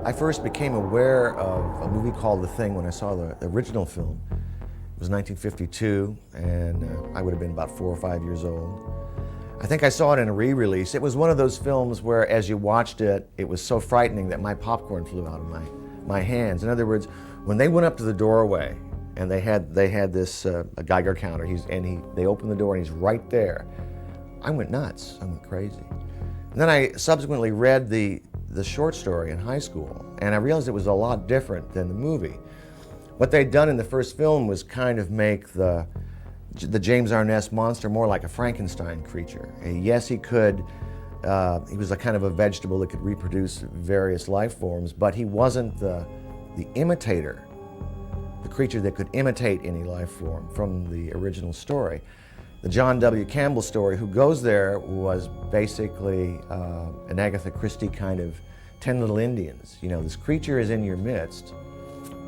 I first became aware of a movie called The Thing when I saw the original film. It was 1952, and I would have been about 4 or 5 years old. I think I saw it in a re-release. It was one of those films where, as you watched it, it was so frightening that my popcorn flew out of my hands. In other words, when they went up to the doorway and they had this a Geiger counter, they opened the door and he's right there, I went nuts. I went crazy. And then I subsequently read the short story in high school, and I realized it was a lot different than the movie. What they'd done in the first film was kind of make the James Arness monster more like a Frankenstein creature. And yes, he could, he was a kind of a vegetable that could reproduce various life forms, but he wasn't the imitator, the creature that could imitate any life form from the original story. The John W. Campbell story, Who Goes There, was basically an Agatha Christie kind of 10 Little Indians. You know, this creature is in your midst,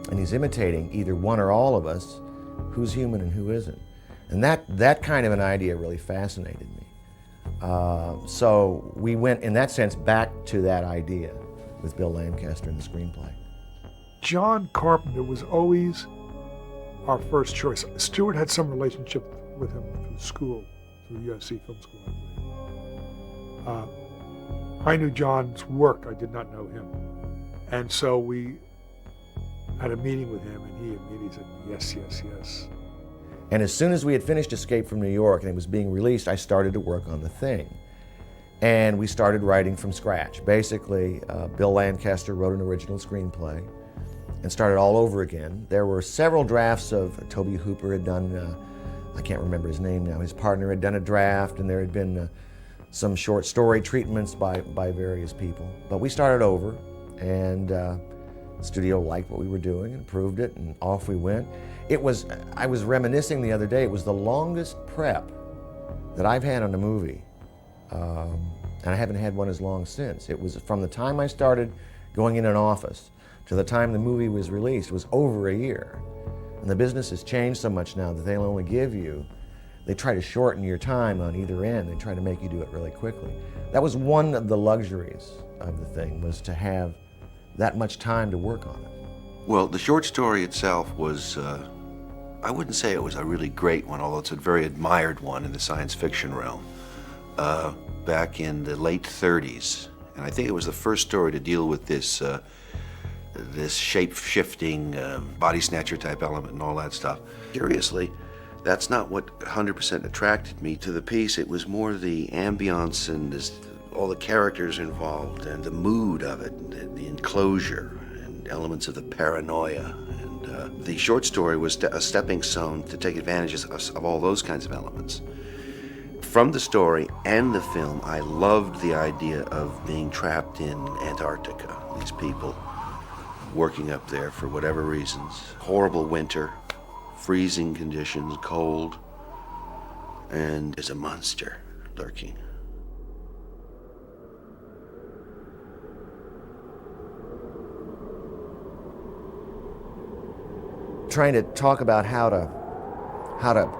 and he's imitating either one or all of us, who's human and who isn't. And that kind of an idea really fascinated me. So we went, in that sense, back to that idea with Bill Lancaster in the screenplay. John Carpenter was always our first choice. Stewart had some relationship with him through school, through USC Film School, I believe. I knew John's work, I did not know him. And so we had a meeting with him, and he immediately said, yes, yes, yes. And as soon as we had finished Escape from New York and it was being released, I started to work on The Thing. And we started writing from scratch. Basically, Bill Lancaster wrote an original screenplay and started all over again. There were several drafts of, Toby Hooper had done, I can't remember his name now, his partner had done a draft, and there had been some short story treatments by various people. But we started over, and the studio liked what we were doing and approved it, and off we went. I was reminiscing the other day, it was the longest prep that I've had on a movie, and I haven't had one as long since. It was from the time I started going in an office to the time the movie was released, it was over a year. And the business has changed so much now that they'll only give you, they try to shorten your time on either end. They try to make you do it really quickly. That was one of the luxuries of The Thing, was to have that much time to work on it. Well, the short story itself was, I wouldn't say it was a really great one, although it's a very admired one in the science fiction realm, back in the late 30s. And I think it was the first story to deal with this shape-shifting, body snatcher type element and all that stuff. Curiously, that's not what 100% attracted me to the piece. It was more the ambiance and all the characters involved and the mood of it, and the enclosure and elements of the paranoia. And the short story was a stepping stone to take advantage of all those kinds of elements. From the story and the film, I loved the idea of being trapped in Antarctica. These people working up there for whatever reasons. Horrible winter, freezing conditions, cold, and there's a monster lurking. Trying to talk about how to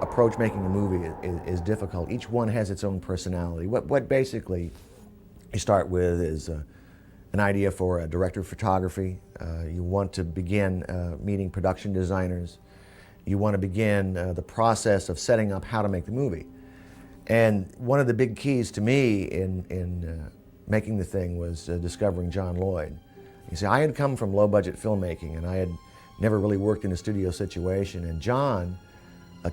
approach making a movie is difficult. Each one has its own personality. What basically you start with is an idea for a director of photography. You want to begin meeting production designers. You want to begin the process of setting up how to make the movie. And one of the big keys to me in making The Thing was discovering John Lloyd. You see, I had come from low-budget filmmaking, and I had never really worked in a studio situation, and John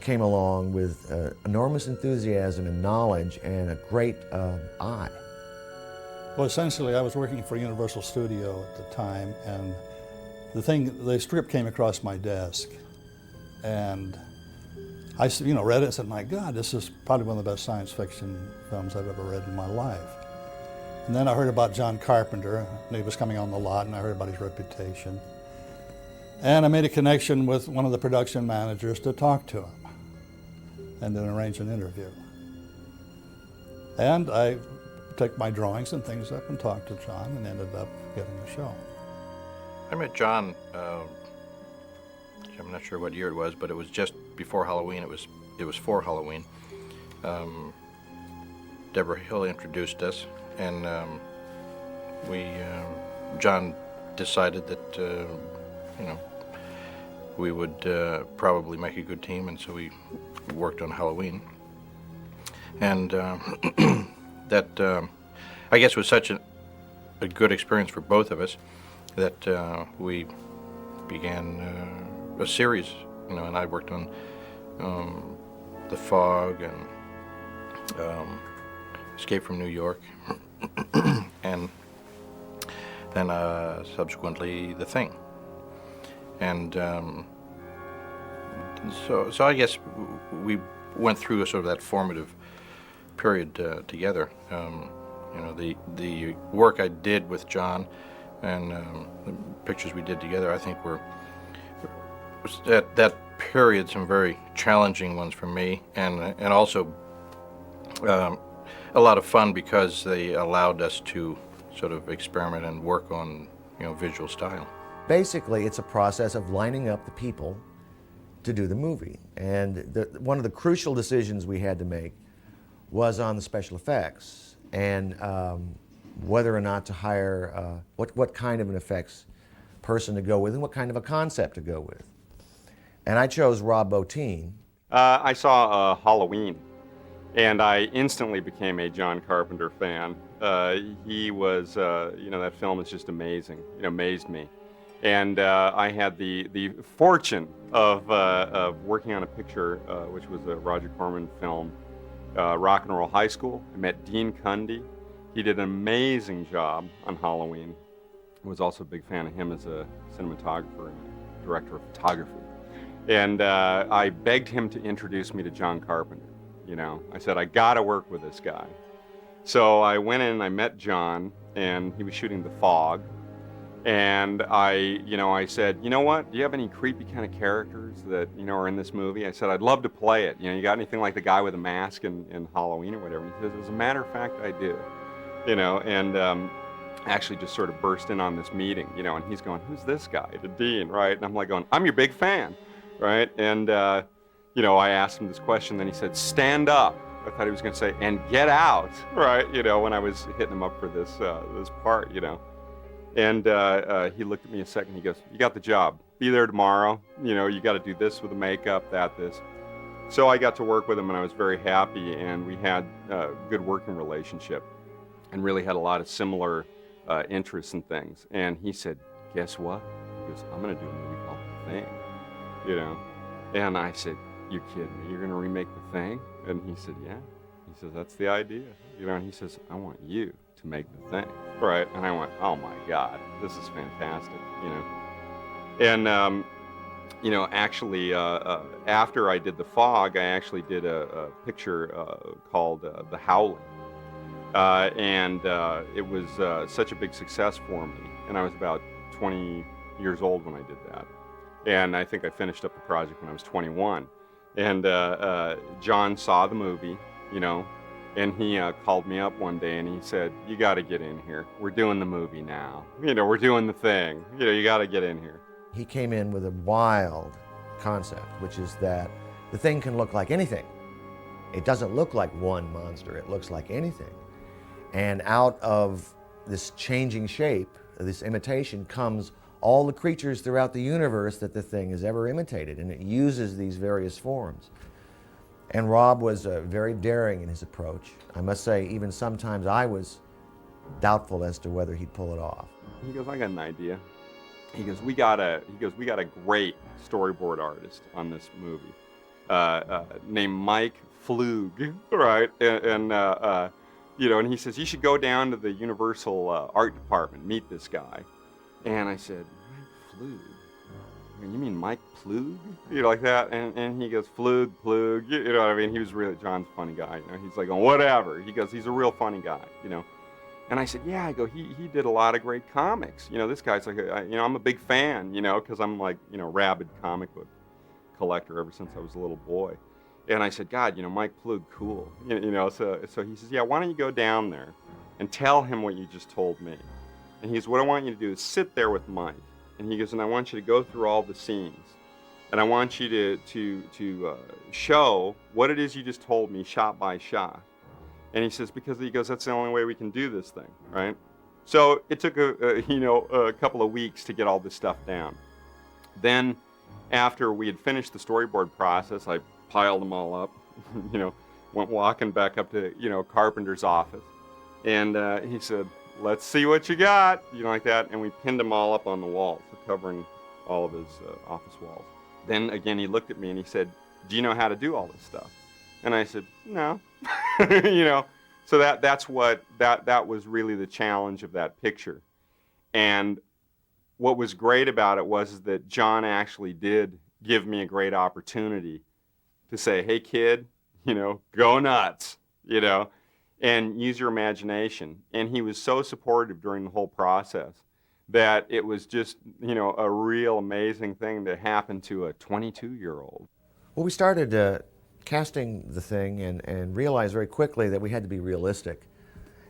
came along with enormous enthusiasm and knowledge and a great eye. Well, essentially, I was working for Universal Studio at the time, and the script came across my desk, and I read it and said, my God, this is probably one of the best science fiction films I've ever read in my life. And then I heard about John Carpenter, and he was coming on the lot, and I heard about his reputation. And I made a connection with one of the production managers to talk to him and then arrange an interview. And I took my drawings and things up and talked to John and ended up getting the show. I met John, I'm not sure what year it was, but it was just before Halloween. It was for Halloween. Deborah Hill introduced us, and John decided that, you know, we would probably make a good team, and so we worked on Halloween. And that, I guess, was such a good experience for both of us that we began a series, you know, and I worked on The Fog and Escape from New York, and then subsequently The Thing. And so I guess we went through a sort of that formative period together. You know, the work I did with John and the pictures we did together, I think was at that period some very challenging ones for me, and also a lot of fun because they allowed us to sort of experiment and work on, you know, visual style. Basically, it's a process of lining up the people to do the movie. And one of the crucial decisions we had to make was on the special effects and whether or not to hire, what kind of an effects person to go with and what kind of a concept to go with. And I chose Rob Bottin. I saw Halloween, and I instantly became a John Carpenter fan. He was, you know, that film is just amazing. It amazed me. And I had the fortune of working on a picture, which was a Roger Corman film, Rock and Roll High School. I met Dean Cundy. He did an amazing job on Halloween. I was also a big fan of him as a cinematographer and director of photography. And I begged him to introduce me to John Carpenter. You know, I said, I gotta work with this guy. So I went in and I met John, and he was shooting The Fog. And I said, you know what, do you have any creepy kind of characters that, you know, are in this movie? I said, I'd love to play it. You know, you got anything like the guy with a mask in Halloween or whatever? And he says, as a matter of fact, I do. You know, and actually just sort of burst in on this meeting, you know, and he's going, who's this guy? To Dean, right? And I'm like going, I'm your big fan, right? And, you know, I asked him this question, then he said, stand up. I thought he was going to say, and get out, right? You know, when I was hitting him up for this part, you know. And he looked at me a second. He goes, you got the job. Be there tomorrow. You know, you got to do this with the makeup, this. So I got to work with him, and I was very happy, and we had a good working relationship and really had a lot of similar interests and things. And he said, guess what? He goes, I'm going to do a movie called The Thing, you know. And I said, you're kidding me. You're going to remake The Thing? And he said, yeah. He says, that's the idea. You know, and he says, I want you to make The Thing. Right, and I went, oh my God, this is fantastic, you know. And, you know, actually, after I did The Fog, I actually did a picture called The Howling. And it was such a big success for me. And I was about 20 years old when I did that. And I think I finished up the project when I was 21. And John saw the movie, you know, and he called me up one day and he said, you got to get in here. We're doing the movie now. You know, we're doing The Thing. You know, you got to get in here. He came in with a wild concept, which is that the thing can look like anything. It doesn't look like one monster. It looks like anything. And out of this changing shape, this imitation, comes all the creatures throughout the universe that the thing has ever imitated, and it uses these various forms. And Rob was very daring in his approach. I must say, even sometimes I was doubtful as to whether he'd pull it off. He goes, I got an idea. He goes, we got a great storyboard artist on this movie named Mike Flug, right? And you know, and he says, you should go down to the Universal art department, meet this guy. And I said, Mike Flug? You mean Mike Plug? You know, like that. And he goes, Plug. You know what I mean? He was really, John's a funny guy. You know, he's like, oh, whatever. He goes, he's a real funny guy, you know. And I said, yeah, I go, he did a lot of great comics. You know, this guy's like, you know, I'm a big fan, you know, because I'm like, you know, rabid comic book collector ever since I was a little boy. And I said, God, you know, Mike Plug, cool. You know, so he says, yeah, why don't you go down there and tell him what you just told me? And he goes, what I want you to do is sit there with Mike. And he goes, and I want you to go through all the scenes. And I want you to show what it is you just told me shot by shot. And he says, because he goes, that's the only way we can do this thing, right? So it took a couple of weeks to get all this stuff down. Then, after we had finished the storyboard process, I piled them all up, went walking back up to, Carpenter's office. And he said, "Let's see what you got," like that. And we pinned them all up on the walls, covering all of his office walls. Then again, he looked at me and he said, "Do you know how to do all this stuff?" And I said, "No." So that was really the challenge of that picture. And what was great about it was that John actually did give me a great opportunity to say, "Hey kid, go nuts, and use your imagination." And he was so supportive during the whole process that it was just, a real amazing thing to happen to a 22-year-old. Well, we started casting the thing and realized very quickly that we had to be realistic.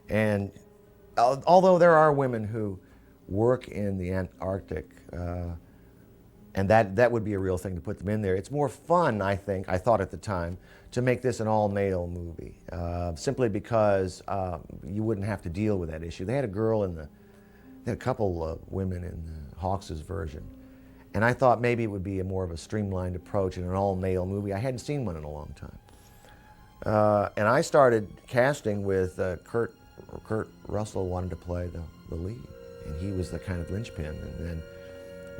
And although there are women who work in the Antarctic, and that would be a real thing to put them in there, it's more fun, I thought at the time, to make this an all-male movie, simply because you wouldn't have to deal with that issue. They had a couple of women in Hawks's version, and I thought maybe it would be more of a streamlined approach in an all-male movie. I hadn't seen one in a long time. And I started casting with Kurt Russell wanted to play the lead, and he was the kind of linchpin. And then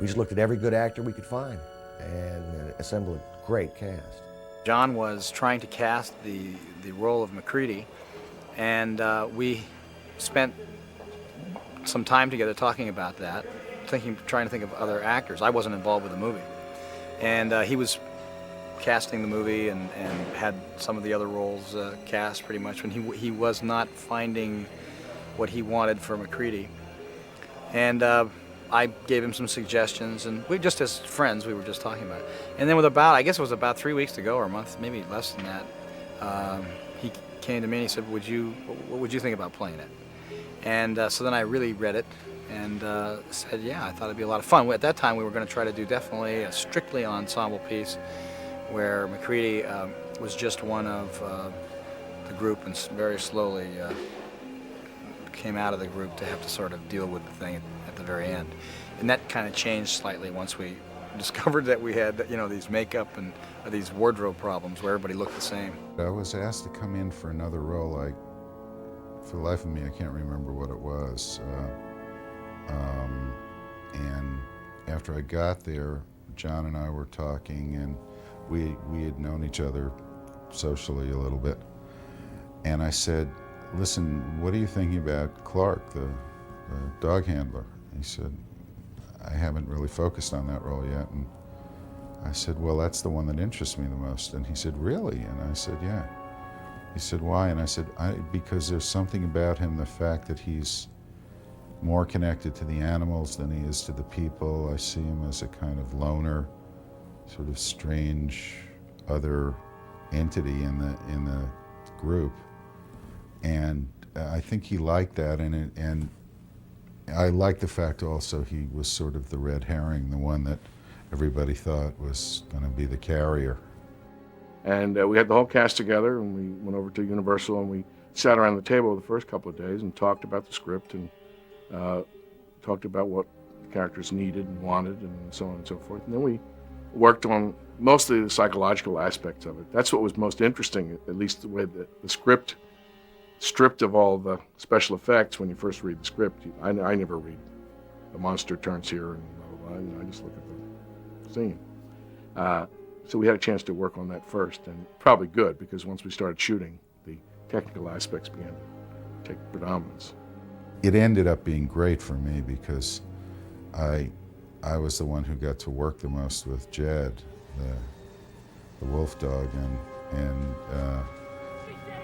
we just looked at every good actor we could find and assembled a great cast. John was trying to cast the role of MacReady, and we spent some time together talking about that, trying to think of other actors. I wasn't involved with the movie, and he was casting the movie and had some of the other roles cast pretty much when he was not finding what he wanted for MacReady. And I gave him some suggestions, and we just as friends, we were just talking about it. And then I guess it was about 3 weeks to go, or a month, maybe less than that, he came to me and he said, what would you think about playing it? And so then I really read it and said, yeah, I thought it'd be a lot of fun. At that time, we were going to try to do definitely a strictly an ensemble piece where MacReady was just one of the group and very slowly came out of the group to have to sort of deal with the thing at the very end. And that kind of changed slightly once we discovered that we had, these makeup and these wardrobe problems where everybody looked the same. I was asked to come in for another role. For the life of me, I can't remember what it was. And after I got there, John and I were talking, and we had known each other socially a little bit. And I said, "Listen, what are you thinking about Clark, the dog handler?" He said, "I haven't really focused on that role yet." And I said, "Well, that's the one that interests me the most." And he said, "Really?" And I said, "Yeah." He said, "Why?" And I said, because there's something about him, the fact that he's more connected to the animals than he is to the people. I see him as a kind of loner, sort of strange other entity in the group. And I think he liked that, and I liked the fact also he was sort of the red herring, the one that everybody thought was going to be the carrier. And we had the whole cast together, and we went over to Universal, and we sat around the table the first couple of days and talked about the script and talked about what the characters needed and wanted and so on and so forth. And then we worked on mostly the psychological aspects of it. That's what was most interesting, at least the way that the script, stripped of all the special effects when you first read the script. I never read the monster turns here and blah, blah, blah. I just look at the scene. So we had a chance to work on that first, and probably good, because once we started shooting, the technical aspects began to take predominance. It ended up being great for me because I was the one who got to work the most with Jed, the wolf dog, and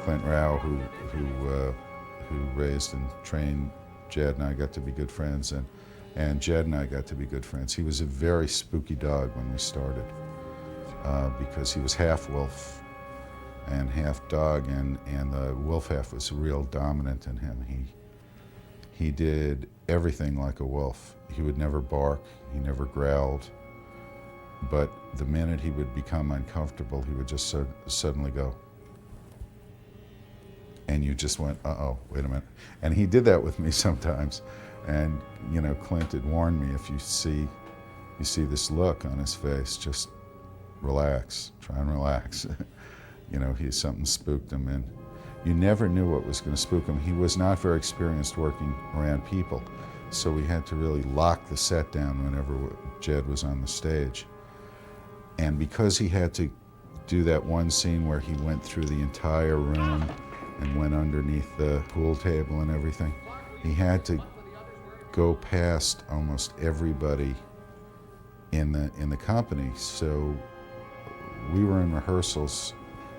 Clint Rao, who raised and trained Jed, and I got to be good friends, and Jed and I got to be good friends. He was a very spooky dog when we started, because he was half wolf and half dog, and the wolf half was real dominant in him. He did everything like a wolf. He would never bark, he never growled, but the minute he would become uncomfortable, he would just suddenly go. and you just went, uh-oh, wait a minute. And he did that with me sometimes. And, you know, Clint had warned me, if you see this look on his face, just relax, try and relax. You know, something spooked him, and you never knew what was going to spook him. He was not very experienced working around people, so we had to really lock the set down whenever Jed was on the stage. And because he had to do that one scene where he went through the entire room and went underneath the pool table and everything, he had to go past almost everybody in the company. So we were in rehearsals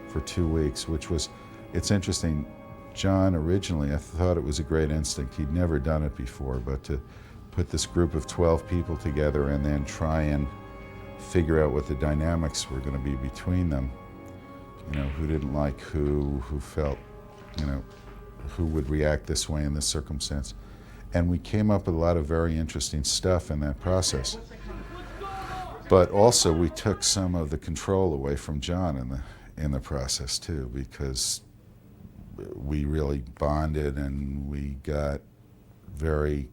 for 2 weeks, which was, it's interesting, John originally, I thought it was a great instinct. He'd never done it before, but to put this group of 12 people together and then try and figure out what the dynamics were going to be between them, you know, who didn't like who felt, you know, who would react this way in this circumstance. And we came up with a lot of very interesting stuff in that process. But also we took some of the control away from John in the process too, because we really bonded and we got very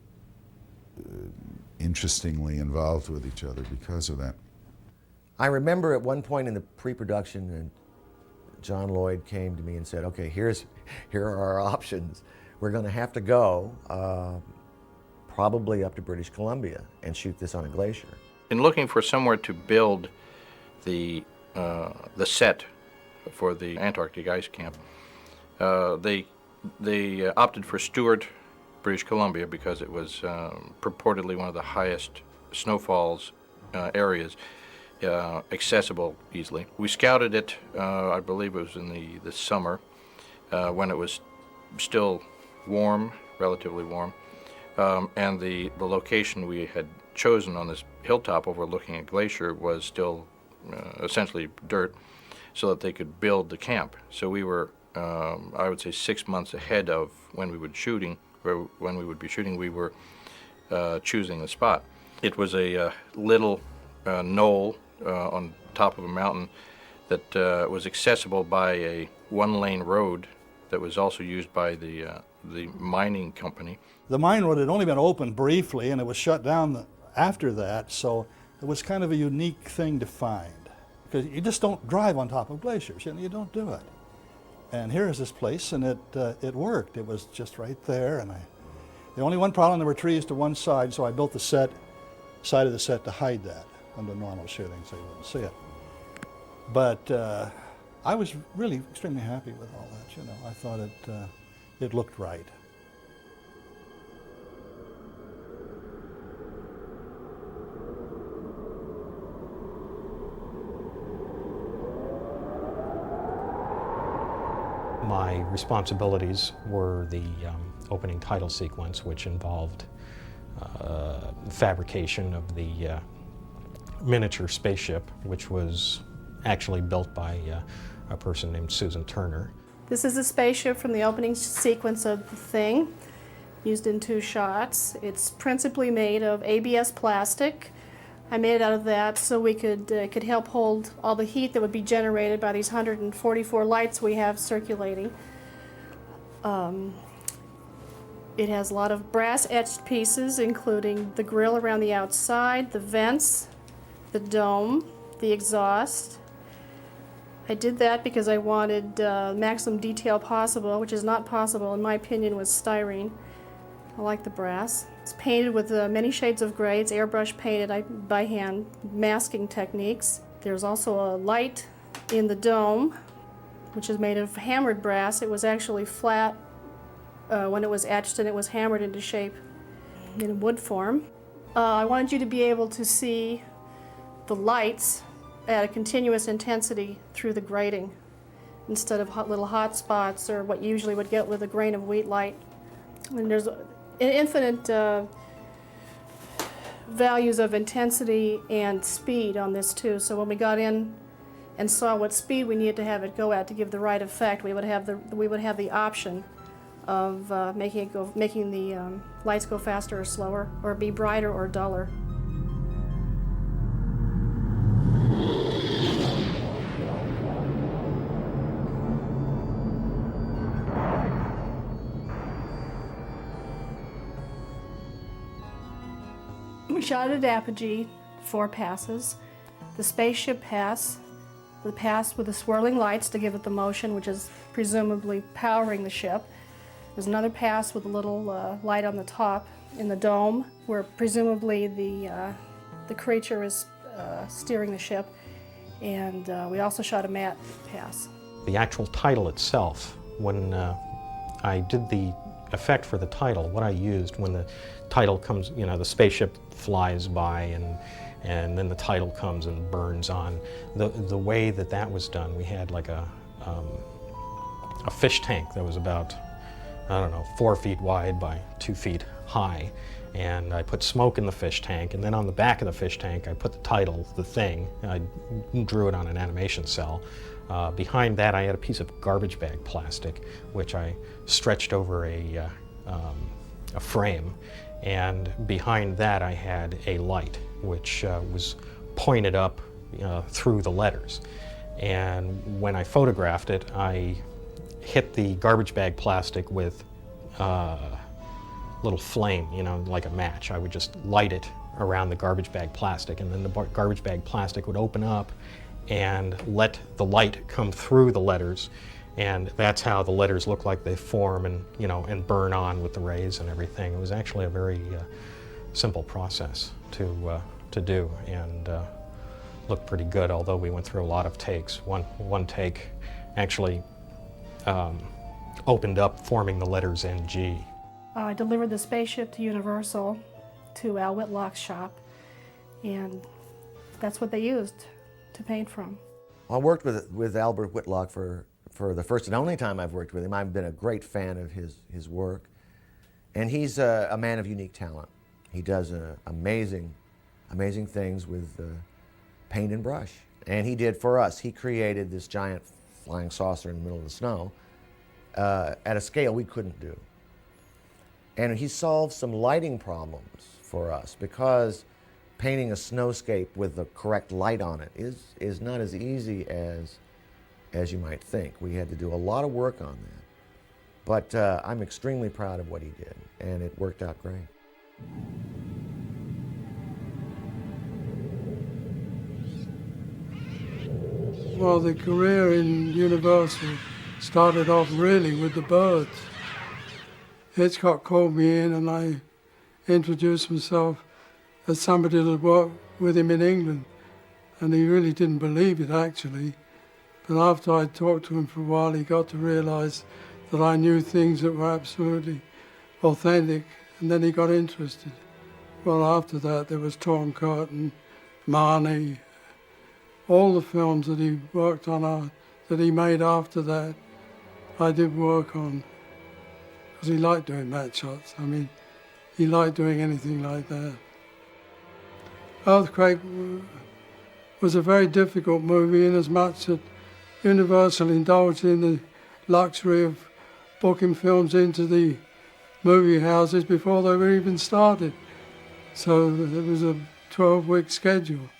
interestingly involved with each other because of that. I remember at one point in the pre-production, John Lloyd came to me and said, okay, here are our options. We're going to have to go probably up to British Columbia and shoot this on a glacier. In looking for somewhere to build the set for the Antarctic ice camp, they opted for Stewart, British Columbia, because it was purportedly one of the highest snowfalls areas, accessible easily. We scouted it, I believe it was in the summer, when it was still warm, relatively warm, and the location we had chosen on this hilltop overlooking a glacier was still essentially dirt, so that they could build the camp. So we were, I would say, 6 months ahead of when we would be shooting. We were choosing the spot. It was a little knoll on top of a mountain that was accessible by a one-lane road that was also used by the mining company. The mine road had only been opened briefly, and it was shut down after that, so it was kind of a unique thing to find, because you just don't drive on top of glaciers, you don't do it. And here is this place, and it worked. It was just right there, and the only one problem, there were trees to one side, so I built the side of the set to hide that under normal shooting so you wouldn't see it. But I was really extremely happy with all that, I thought it looked right. My responsibilities were the opening title sequence, which involved fabrication of the miniature spaceship, which was actually built by a person named Susan Turner. This is a spaceship from the opening sequence of The Thing, used in 2 shots. It's principally made of ABS plastic. I made it out of that so we could help hold all the heat that would be generated by these 144 lights we have circulating. It has a lot of brass etched pieces, including the grill around the outside, the vents, the dome, the exhaust. I did that because I wanted maximum detail possible, which is not possible in my opinion with styrene. I like the brass. It's painted with many shades of gray. It's airbrush painted by hand, masking techniques. There's also a light in the dome, which is made of hammered brass. It was actually flat when it was etched, and it was hammered into shape in wood form. I wanted you to be able to see the lights at a continuous intensity through the grating instead of little hot spots or what you usually would get with a grain of wheat light. And there's infinite values of intensity and speed on this too. So when we got in and saw what speed we needed to have it go at to give the right effect, we would have the option of making the lights go faster or slower, or be brighter or duller. We shot at Apogee, 4 passes. The spaceship pass, the pass with the swirling lights to give it the motion, which is presumably powering the ship. There's another pass with a little light on the top in the dome, where presumably the creature is steering the ship. And we also shot a matte pass. The actual title itself, when I did the effect for the title, what I used when the title comes, you know, the spaceship flies by and then the title comes and burns on, the way that was done, we had like a fish tank that was about, I don't know, 4 feet wide by 2 feet high. And I put smoke in the fish tank, and then on the back of the fish tank I put the title, The Thing. I drew it on an animation cell. Behind that I had a piece of garbage bag plastic, which I stretched over a frame. And behind that I had a light, which was pointed up through the letters. And when I photographed it, I hit the garbage bag plastic with little flame, you know, like a match. I would just light it around the garbage bag plastic, and then the garbage bag plastic would open up and let the light come through the letters, and that's how the letters look like they form and, you know, and burn on with the rays and everything. It was actually a very simple process to do, and looked pretty good, although we went through a lot of takes. One take actually opened up forming the letters NG. I delivered the spaceship to Universal, to Al Whitlock's shop, and that's what they used to paint from. I worked with Albert Whitlock for the first and only time I've worked with him. I've been a great fan of his work, and he's a man of unique talent. He does amazing things with paint and brush. And he did for us. He created this giant flying saucer in the middle of the snow at a scale we couldn't do. And he solved some lighting problems for us, because painting a snowscape with the correct light on it is not as easy as you might think. We had to do a lot of work on that. But I'm extremely proud of what he did, and it worked out great. Well, the career in Universal started off really with the birds. Hitchcock called me in and I introduced myself as somebody that had worked with him in England. And he really didn't believe it, actually. But after I talked to him for a while, he got to realize that I knew things that were absolutely authentic, and then he got interested. Well, after that, there was Torn Curtain, Marnie, all the films that he worked on, that he made after that, I did work on. Because he liked doing matte shots. I mean, he liked doing anything like that. Earthquake was a very difficult movie, in as much that Universal indulged in the luxury of booking films into the movie houses before they were even started. So there was a 12-week schedule,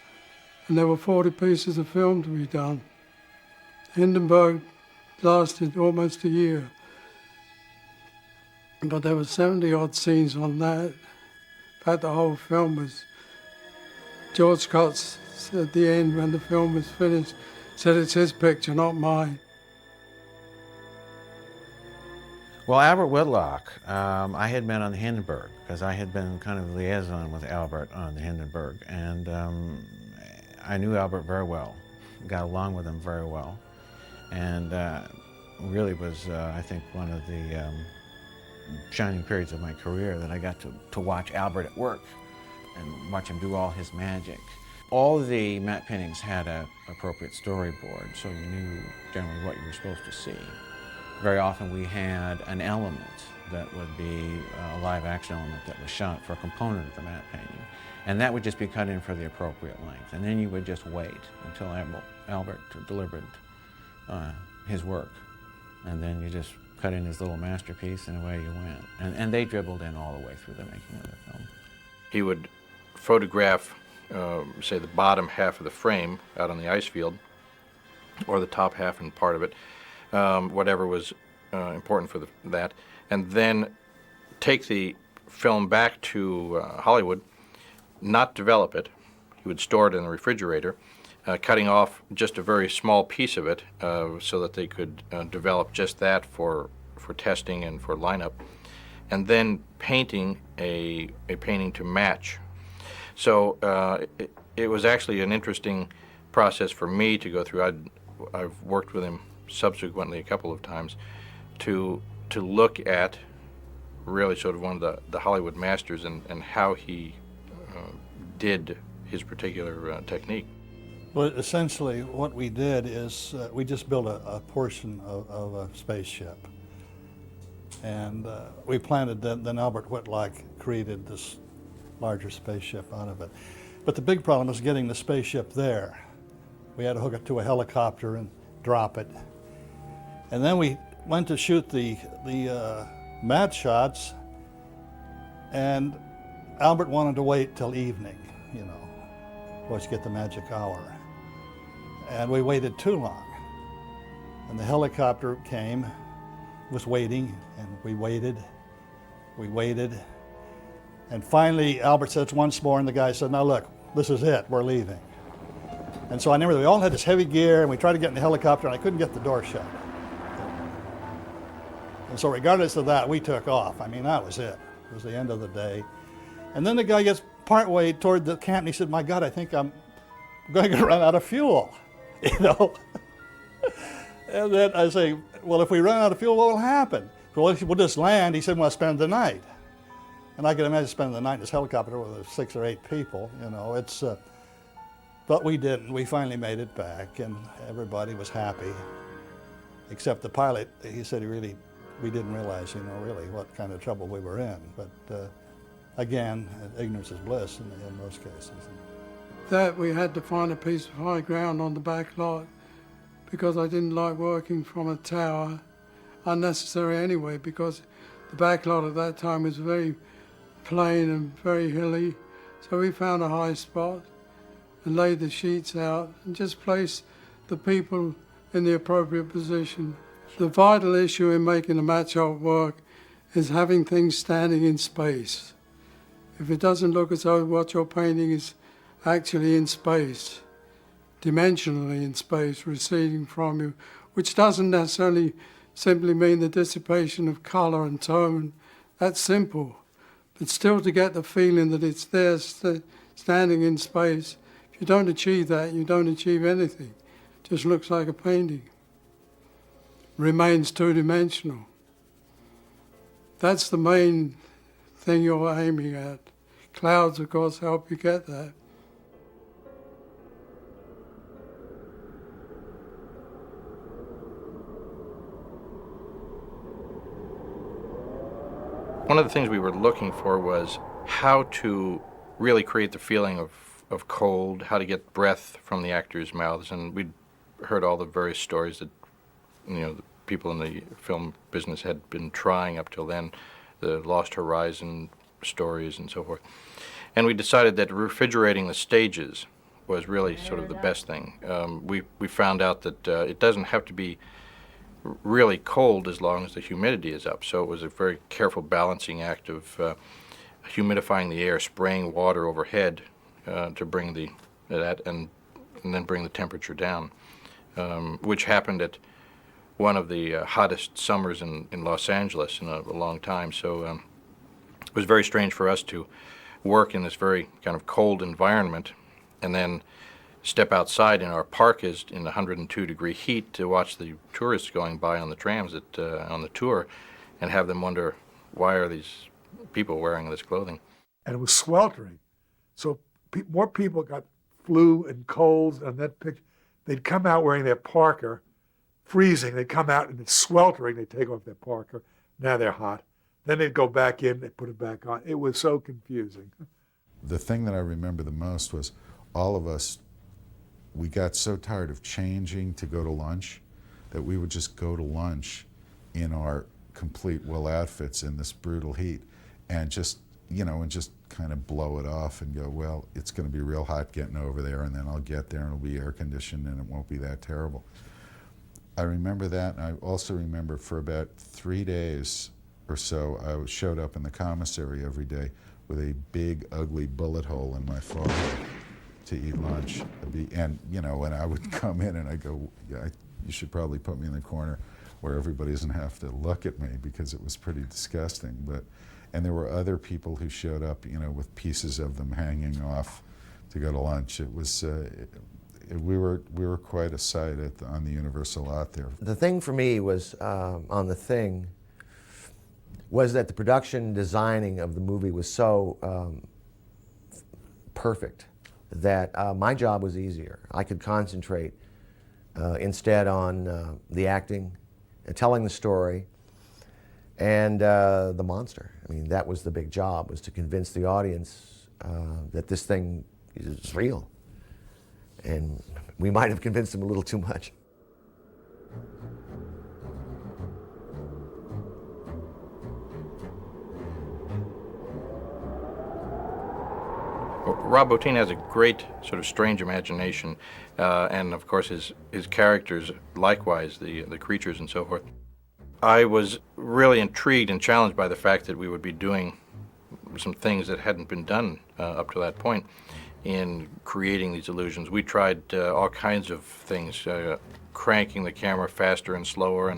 and there were 40 pieces of film to be done. Hindenburg lasted almost a year. But there were 70-odd scenes on that. In fact, the whole film was... George Scott, at the end, when the film was finished, said it's his picture, not mine. Well, Albert Whitlock, I had met on the Hindenburg, because I had been kind of liaison with Albert on the Hindenburg, and I knew Albert very well, got along with him very well, and really was, I think, one of the shining periods of my career that I got to watch Albert at work and watch him do all his magic. All the matte paintings had an appropriate storyboard, so you knew generally what you were supposed to see. Very often we had an element that would be a live action element that was shot for a component of the matte painting, and that would just be cut in for the appropriate length, and then you would just wait until Albert delivered his work, and then you just cut in his little masterpiece, and away you went. And they dribbled in all the way through the making of the film. He would photograph, say, the bottom half of the frame out on the ice field, or the top half and part of it, whatever was important for that, and then take the film back to Hollywood not develop it. He would store it in the refrigerator, cutting off just a very small piece of it so that they could develop just that for testing and for lineup, and then painting a painting to match. So it was actually an interesting process for me to go through. I've worked with him subsequently a couple of times to look at really sort of one of the Hollywood masters and how he did his particular technique. Well, essentially what we did is we just built a portion of a spaceship. And we planted then Albert Whitlock created this larger spaceship out of it. But the big problem was getting the spaceship there. We had to hook it to a helicopter and drop it. And then we went to shoot the mat shots, and Albert wanted to wait till evening, you know, was to get the magic hour. And we waited too long. And the helicopter came, was waiting, and we waited. And finally, Albert says once more, and the guy said, "Now look, this is it, we're leaving." And so I remember we all had this heavy gear, and we tried to get in the helicopter, and I couldn't get the door shut. And so regardless of that, we took off. I mean, that was it. It was the end of the day. And then the guy gets partway toward the camp, and he said, "My God, I think I'm going to run out of fuel," you know. And then I say, "Well, if we run out of fuel, what will happen?" "Well, we'll just land." He said, "Well, spend the night." And I can imagine spending the night in this helicopter with 6 or 8 people, you know. It's, but we didn't. We finally made it back, and everybody was happy, except the pilot. He said we didn't realize, you know, really what kind of trouble we were in. But again, ignorance is bliss in most cases. That we had to find a piece of high ground on the back lot because I didn't like working from a tower, unnecessary anyway, because the back lot at that time was very plain and very hilly. So we found a high spot and laid the sheets out and just placed the people in the appropriate position. The vital issue in making a mat shot work is having things standing in space. If it doesn't look as though what you're painting is actually in space, dimensionally in space, receding from you, which doesn't necessarily simply mean the dissipation of color and tone. That's simple. But still to get the feeling that it's there standing in space, if you don't achieve that, you don't achieve anything. It just looks like a painting. Remains two-dimensional. That's the main thing you're aiming at. Clouds, of course, help you get that. One of the things we were looking for was how to really create the feeling of cold, how to get breath from the actors' mouths, and we'd heard all the various stories that, you know, the people in the film business had been trying up till then, the Lost Horizon stories and so forth. And we decided that refrigerating the stages was really sort of the best thing. We found out that it doesn't have to be really cold as long as the humidity is up. So it was a very careful balancing act of humidifying the air, spraying water overhead to bring that and then bring the temperature down, which happened at one of the hottest summers in Los Angeles in a long time. So it was very strange for us to work in this very kind of cold environment and then step outside in our parkas in 102-degree heat to watch the tourists going by on the trams on the tour and have them wonder, why are these people wearing this clothing? And it was sweltering. So more people got flu and colds, and they'd come out wearing their parka, freezing. They'd come out and it's sweltering. They'd take off their parka. Now they're hot. Then they'd go back in, they'd put it back on. It was so confusing. The thing that I remember the most was all of us, we got so tired of changing to go to lunch that we would just go to lunch in our complete wool outfits in this brutal heat and just, you know, and just kind of blow it off and go, well, it's going to be real hot getting over there, and then I'll get there and it'll be air conditioned and it won't be that terrible. I remember that, and I also remember for about 3 days or so, I showed up in the commissary every day with a big, ugly bullet hole in my forehead to eat lunch. And, you know, when I would come in and I go, yeah, you should probably put me in the corner where everybody doesn't have to look at me, because it was pretty disgusting. And there were other people who showed up, you know, with pieces of them hanging off to go to lunch. It was, we were quite a sight on the Universal lot there. The thing for me was, on The Thing, was that the production designing of the movie was so perfect that my job was easier. I could concentrate instead on the acting, and telling the story, and the monster. I mean, that was the big job, was to convince the audience that this thing is real. And we might have convinced them a little too much. Rob Bottin has a great sort of strange imagination, and of course his characters likewise, the creatures and so forth. I was really intrigued and challenged by the fact that we would be doing some things that hadn't been done up to that point in creating these illusions. We tried all kinds of things, cranking the camera faster and slower,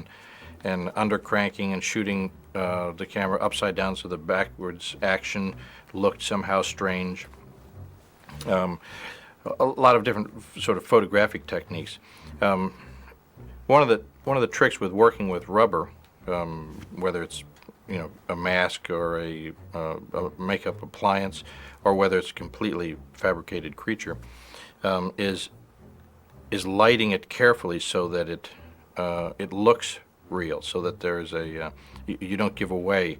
and under cranking and shooting the camera upside down so the backwards action looked somehow strange. A lot of different sort of photographic techniques. One of the tricks with working with rubber, whether it's, you know, a mask or a makeup appliance, or whether it's a completely fabricated creature, is lighting it carefully so that it looks real, so that there's you don't give away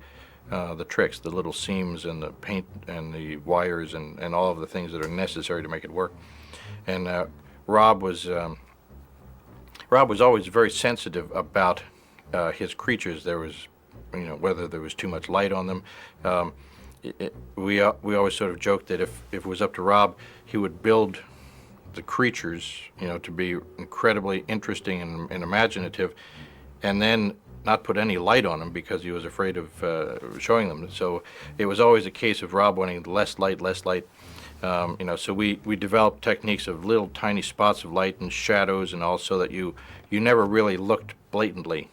the tricks, the little seams and the paint and the wires and all of the things that are necessary to make it work. And Rob was always very sensitive about his creatures. There was, you know, whether there was too much light on them. We always sort of joked that if it was up to Rob, he would build the creatures, you know, to be incredibly interesting and imaginative, and then not put any light on them because he was afraid of showing them. So it was always a case of Rob wanting less light. You know, so we developed techniques of little tiny spots of light and shadows and all, so that you never really looked blatantly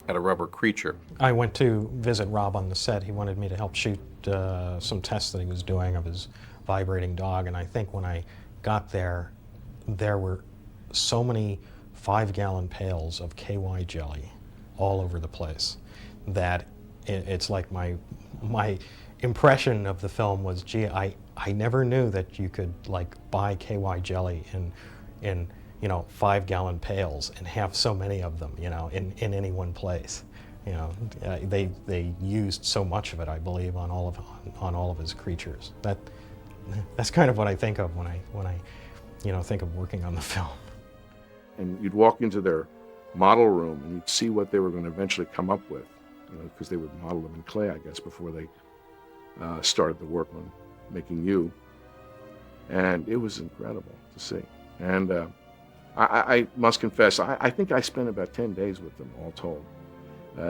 at a rubber creature. I went to visit Rob on the set. He wanted me to help shoot some tests that he was doing of his vibrating dog, and I think when I got there, there were so many 5-gallon pails of KY jelly all over the place that it's like my impression of the film was, gee, I never knew that you could like buy KY jelly in you know 5-gallon pails and have so many of them, you know, in any one place. You know, they used so much of it, I believe, on all of his creatures. That's kind of what I think of when I you know, think of working on the film. And you'd walk into their model room and you'd see what they were going to eventually come up with, you know, because they would model them in clay, I guess, before they started the work on making you. And it was incredible to see. And I must confess, I think I spent about 10 days with them, all told.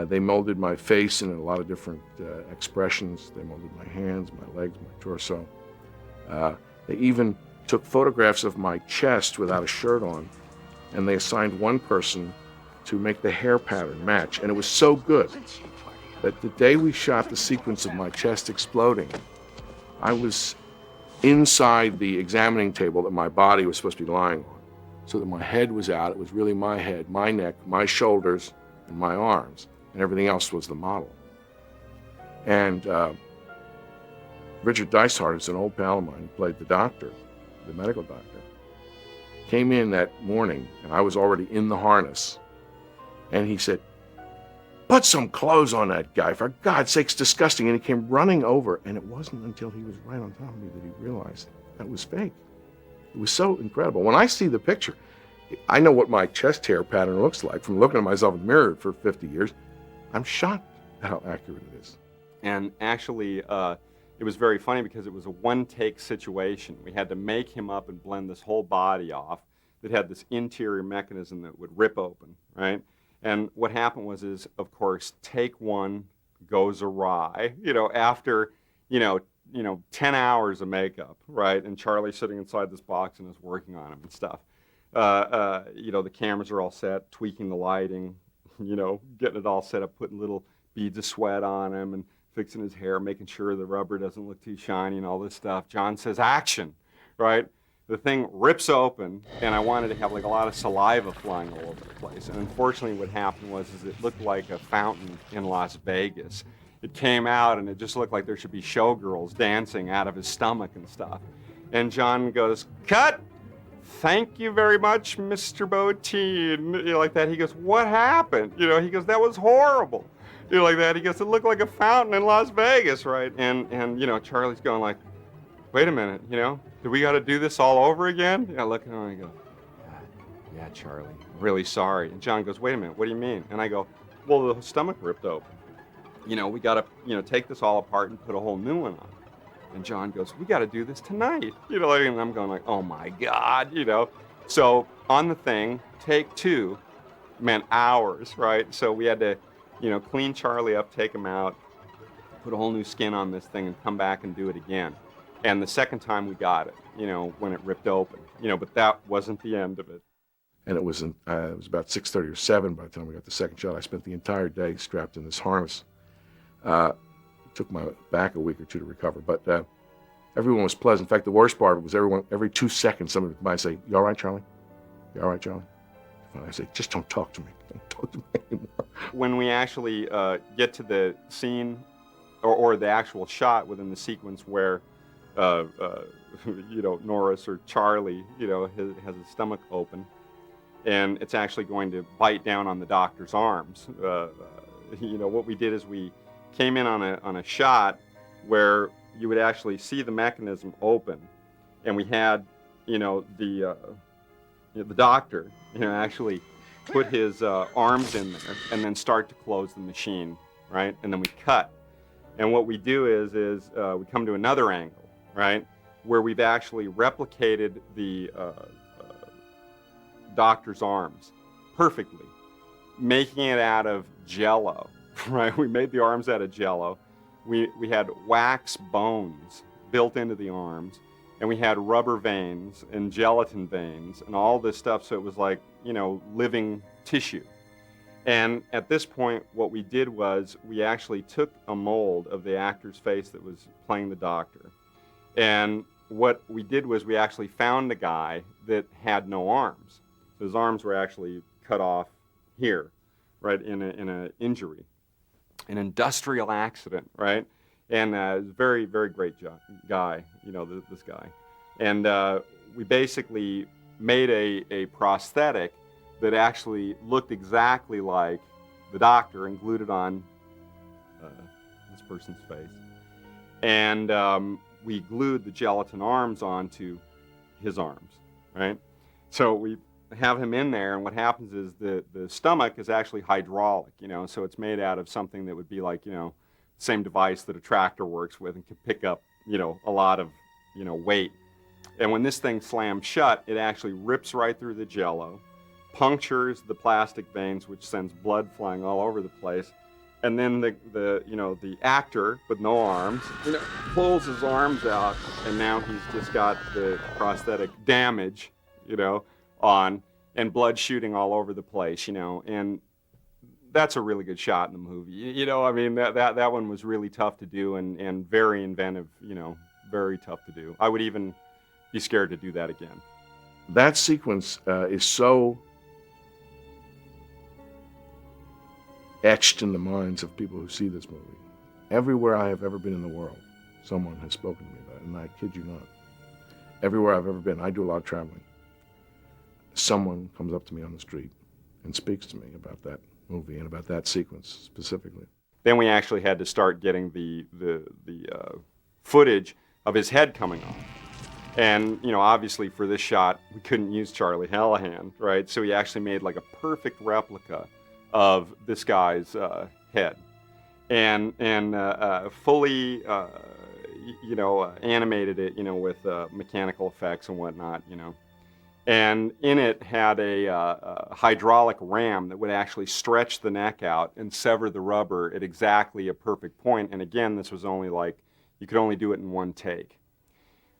They molded my face in a lot of different expressions. They molded my hands, my legs, my torso. They even took photographs of my chest without a shirt on, and they assigned one person to make the hair pattern match. And it was so good that the day we shot the sequence of my chest exploding, I was inside the examining table that my body was supposed to be lying on, so that my head was out. It was really my head, my neck, my shoulders, and my arms, and everything else was the model. And Richard Dysart is an old pal of mine who played the doctor, the medical doctor, came in that morning, and I was already in the harness, and he said, "Put some clothes on that guy, for God's sake, it's disgusting." And he came running over, and it wasn't until he was right on top of me that he realized that was fake. It was so incredible. When I see the picture, I know what my chest hair pattern looks like from looking at myself in the mirror for 50 years. I'm shocked at how accurate it is. And actually, it was very funny because it was a one-take situation. We had to make him up and blend this whole body off that had this interior mechanism that would rip open, right? And what happened was, of course, take one goes awry. You know, after, 10 hours of makeup, right? And Charlie's sitting inside this box and is working on him and stuff. The cameras are all set, tweaking the lighting, getting it all set up, putting little beads of sweat on him and fixing his hair, making sure the rubber doesn't look too shiny and all this stuff. John says, action, right? The thing rips open, and I wanted to have like a lot of saliva flying all over the place. And unfortunately what happened was it looked like a fountain in Las Vegas. It came out and it just looked like there should be showgirls dancing out of his stomach and stuff. And John goes, cut! Thank you very much, Mr. Bottin. Like that. He goes, what happened? He goes, that was horrible. Like that. He goes, it looked like a fountain in Las Vegas, right? And Charlie's going like, wait a minute, do we got to do this all over again? I look at him and I go, yeah, Charlie, I'm really sorry. And John goes, wait a minute, what do you mean? And I go, well, the stomach ripped open. We got to, take this all apart and put a whole new one on. And John goes, we got to do this tonight. And I'm going like, oh my God, So on the thing, take 2 meant hours, right? So we had to, clean Charlie up, take him out, put a whole new skin on this thing and come back and do it again. And the second time we got it, when it ripped open, but that wasn't the end of it. And it was about 6:30 or 7 by the time we got the second shot. I spent the entire day strapped in this harness. Took my back a week or 2 to recover, but everyone was pleasant. In fact, the worst part was every 2 seconds somebody might say, you all right, Charlie? You all right, Charlie? And I say, just don't talk to me. Don't talk to me anymore. When we actually get to the scene or the actual shot within the sequence where Norris or Charlie, has his stomach open, and it's actually going to bite down on the doctor's arms. What we did is we came in on a shot where you would actually see the mechanism open, and we had, the doctor, actually put his arms in there and then start to close the machine, right? And then we cut. And what we do is we come to another angle, right, where we've actually replicated the doctor's arms perfectly, making it out of Jell-O, right? We made the arms out of Jell-O. We had wax bones built into the arms, and we had rubber veins and gelatin veins and all this stuff, so it was like, living tissue. And at this point, what we did was we actually took a mold of the actor's face that was playing the doctor. And what we did was we actually found a guy that had no arms. So his arms were actually cut off here, right, in an injury, an industrial accident, right? And very, very great guy, this guy. And we basically made a prosthetic that actually looked exactly like the doctor and glued it on this person's face. And we glued the gelatin arms onto his arms, right? So we have him in there, and what happens is the stomach is actually hydraulic, so it's made out of something that would be like, same device that a tractor works with and can pick up, a lot of, weight. And when this thing slams shut, it actually rips right through the Jell-O, punctures the plastic veins, which sends blood flying all over the place. And then the actor with no arms, pulls his arms out, and now he's just got the prosthetic damage, on, and blood shooting all over the place, and that's a really good shot in the movie. That one was really tough to do and very inventive, very tough to do. I would even be scared to do that again. That sequence is so etched in the minds of people who see this movie. Everywhere I have ever been in the world, someone has spoken to me about it, and I kid you not. Everywhere I've ever been, I do a lot of traveling. Someone comes up to me on the street and speaks to me about that movie and about that sequence specifically. Then we actually had to start getting the footage of his head coming off. And, obviously for this shot, we couldn't use Charlie Hallahan, right? So we actually made like a perfect replica of this guy's head. And fully, animated it, with mechanical effects and whatnot, And in it had a hydraulic ram that would actually stretch the neck out and sever the rubber at exactly a perfect point. And again, this was only like, You could only do it in one take.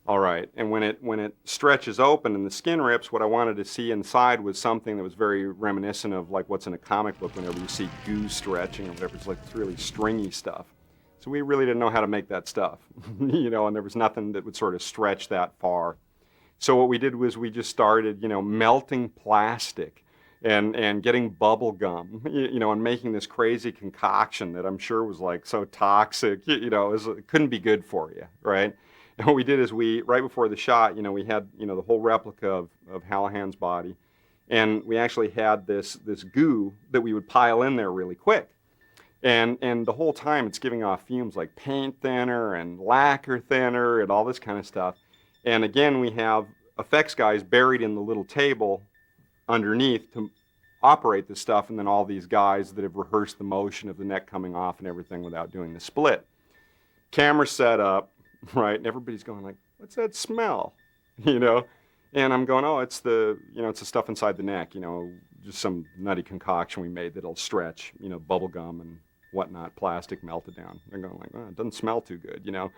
All right, and when it stretches open and the skin rips, what I wanted to see inside was something that was very reminiscent of like what's in a comic book whenever you see goo stretching or whatever. It's like it's really stringy stuff. So we really didn't know how to make that stuff, you know, and there was nothing that would sort of stretch that far. So what we did was we just started, you know, melting plastic and getting bubble gum, you know, and making this crazy concoction that I'm sure was like so toxic, you know, it couldn't be good for you, right? And what we did is right before the shot, you know, we had, you know, the whole replica of Hallahan's body, and we actually had this goo that we would pile in there really quick. And the whole time it's giving off fumes like paint thinner and lacquer thinner and all this kind of stuff. And again, we have effects guys buried in the little table underneath to operate this stuff, and then all these guys that have rehearsed the motion of the neck coming off and everything without doing the split. Camera set up, right, and everybody's going like, what's that smell, you know? And I'm going, oh, it's the stuff inside the neck, you know, just some nutty concoction we made that'll stretch, you know, bubble gum and whatnot, plastic melted down. They're going like, oh, it doesn't smell too good, you know?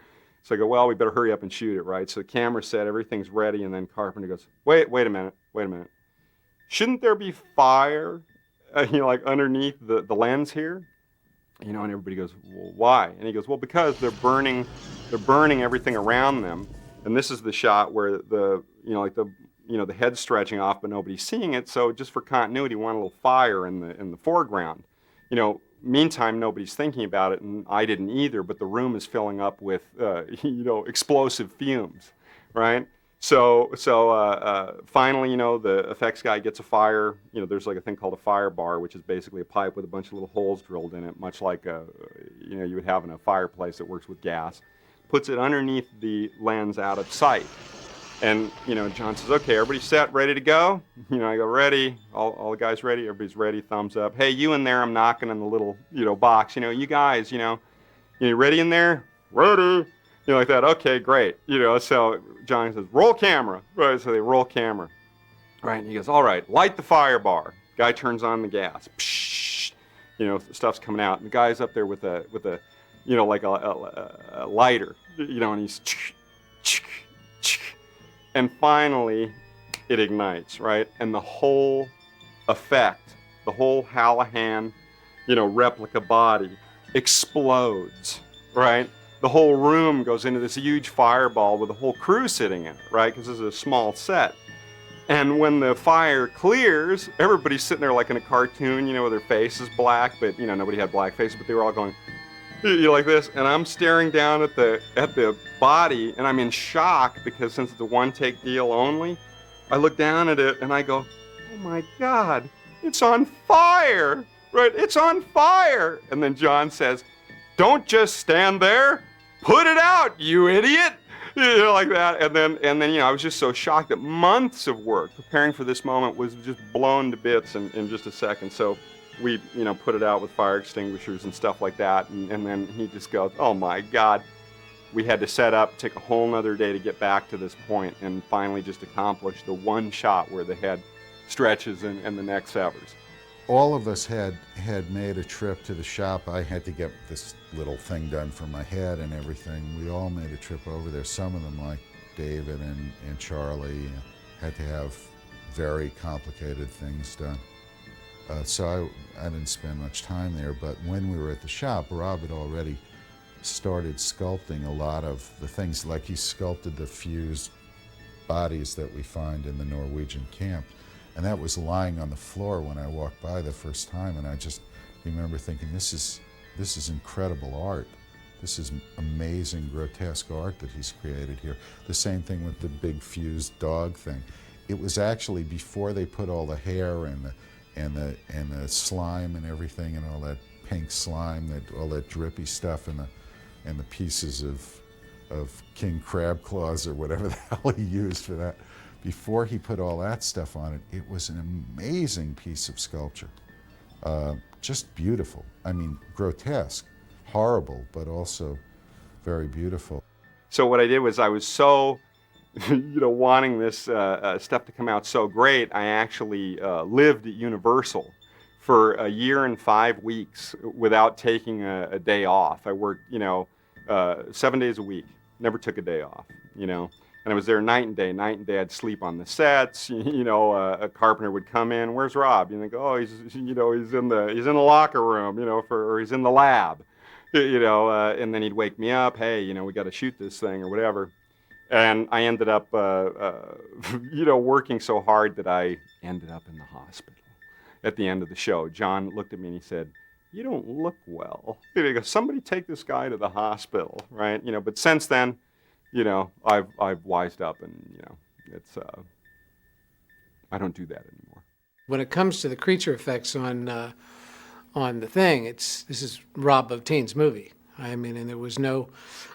So I go, well, we better hurry up and shoot it, right? So the camera set, everything's ready, and then Carpenter goes, wait a minute. Shouldn't there be fire, you know, like underneath the lens here? You know, and everybody goes, well, why? And he goes, well, because they're burning everything around them. And this is the shot where the head's stretching off, but nobody's seeing it. So just for continuity, we want a little fire in the foreground. You know, meantime, nobody's thinking about it, and I didn't either, but the room is filling up with, you know, explosive fumes, right? So finally, you know, the effects guy gets a fire. You know, there's like a thing called a fire bar, which is basically a pipe with a bunch of little holes drilled in it, much like you would have in a fireplace that works with gas. Puts it underneath the lens out of sight. And, you know, John says, okay, everybody set, ready to go? You know, I go, ready. All the guys ready? Everybody's ready, thumbs up. Hey, you in there, I'm knocking on the little, you know, box. You know, you guys, you ready in there? Ready. You know, like that. Okay, great. You know, so Johnny says, roll camera. Right, so they roll camera. Right, and he goes, all right, light the fire bar. Guy turns on the gas. Psh, you know, stuff's coming out. And the guy's up there with a you know, like a lighter. You know, and he's and finally it ignites, right? And the whole effect, the whole Hallahan, you know, replica body explodes, right? The whole room goes into this huge fireball with the whole crew sitting in it, right? Because this is a small set. And when the fire clears, everybody's sitting there like in a cartoon, you know, with their faces black, but, you know, nobody had black faces, but they were all going, you know, like this. And I'm staring down at the body, and I'm in shock because since it's a one-take deal only, I look down at it and I go, oh my God, it's on fire, right? It's on fire. And then John says, don't just stand there. Put it out, you idiot! You know, like that. And then, you know, I was just so shocked that months of work preparing for this moment was just blown to bits in just a second. So we, you know, put it out with fire extinguishers and stuff like that. And then he just goes, oh my God. We had to set up, take a whole nother day to get back to this point, and finally just accomplish the one shot where the head stretches and the neck severs. All of us had made a trip to the shop. I had to get this little thing done for my head and everything. We all made a trip over there. Some of them, like David and Charlie, had to have very complicated things done. So I didn't spend much time there, but when we were at the shop, Rob had already started sculpting a lot of the things, like he sculpted the fused bodies that we find in the Norwegian camp. And that was lying on the floor when I walked by the first time, and I just remember thinking, this is incredible art. This is amazing, grotesque art that he's created here. The same thing with the big fused dog thing. It was actually before they put all the hair and the slime and everything, and all that pink slime, all that drippy stuff, and the pieces of king crab claws or whatever the hell he used for that. Before he put all that stuff on it, it was an amazing piece of sculpture. Just beautiful. I mean, grotesque, horrible, but also very beautiful. So what I did was I was so, you know, wanting this stuff to come out so great, I actually lived at Universal for a year and 5 weeks without taking a day off. I worked, you know, 7 days a week, never took a day off, you know. And I was there night and day. Night and day, I'd sleep on the sets. You know, a Carpenter would come in. Where's Rob? You think, oh, he's in the locker room, you know, or he's in the lab, you know. And then he'd wake me up. Hey, you know, we got to shoot this thing or whatever. And I ended up, you know, working so hard that I ended up in the hospital at the end of the show. John looked at me and he said, "You don't look well." He goes, "Somebody take this guy to the hospital," right? You know. But since then, you know, I've wised up, and you know, it's I don't do that anymore. When it comes to the creature effects on the thing, this is Rob Bottin's movie. I mean, and there was no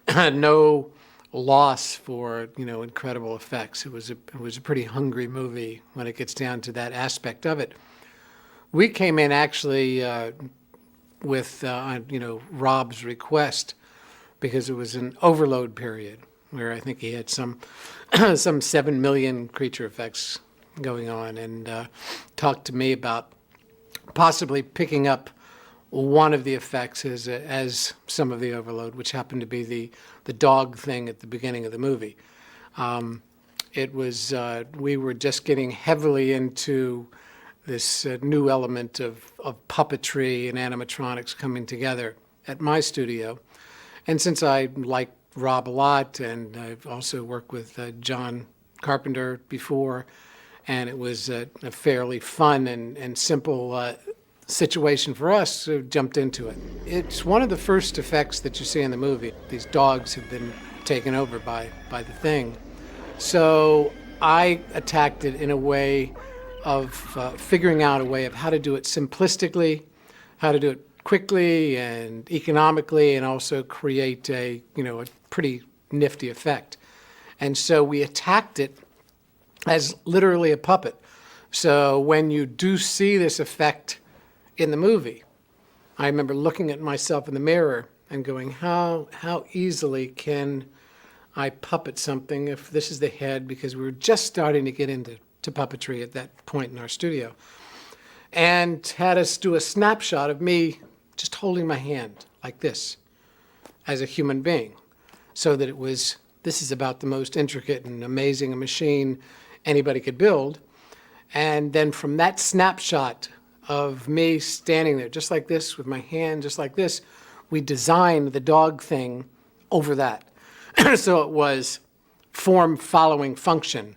no loss for, you know, incredible effects. It was a pretty hungry movie when it gets down to that aspect of it. We came in actually with you know, Rob's request, because it was an overload period where I think he had some 7 million creature effects going on, and talked to me about possibly picking up one of the effects as some of the overload, which happened to be the dog thing at the beginning of the movie. It was we were just getting heavily into this new element of puppetry and animatronics coming together at my studio. And since I like Rob a lot, and I've also worked with John Carpenter before, and it was a fairly fun and simple situation for us, so jumped into it. It's one of the first effects that you see in the movie. These dogs have been taken over by the thing. So I attacked it in a way of figuring out a way of how to do it simplistically, how to do it quickly and economically, and also create a pretty nifty effect. And so we attacked it as literally a puppet. So when you do see this effect in the movie, I remember looking at myself in the mirror and going, how easily can I puppet something if this is the head, because we were just starting to get into puppetry at that point in our studio, and had us do a snapshot of me just holding my hand like this as a human being, so that this is about the most intricate and amazing a machine anybody could build. And then from that snapshot of me standing there just like this with my hand just like this, we designed the dog thing over that. So it was form following function.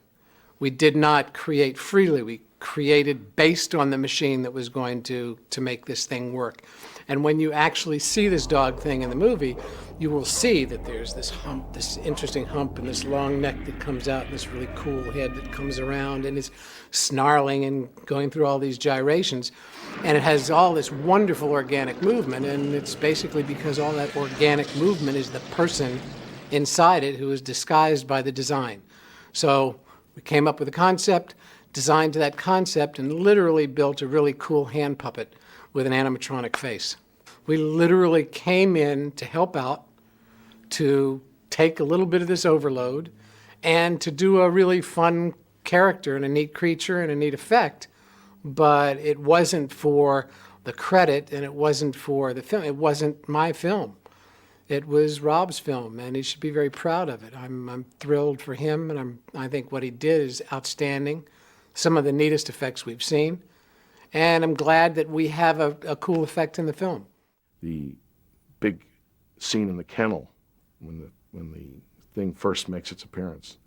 We did not create freely. We created based on the machine that was going to make this thing work. And when you actually see this dog thing in the movie, you will see that there's this hump, this interesting hump, and this long neck that comes out, and this really cool head that comes around and is snarling and going through all these gyrations. And it has all this wonderful organic movement, and it's basically because all that organic movement is the person inside it who is disguised by the design. So we came up with a concept, designed to that concept, and literally built a really cool hand puppet with an animatronic face. We literally came in to help out, to take a little bit of this overload, and to do a really fun character and a neat creature and a neat effect. But it wasn't for the credit, and it wasn't for the film. It wasn't my film. It was Rob's film, and he should be very proud of it. I'm thrilled for him, and I think what he did is outstanding. Some of the neatest effects we've seen. And I'm glad that we have a cool effect in the film. The big scene in the kennel when the thing first makes its appearance,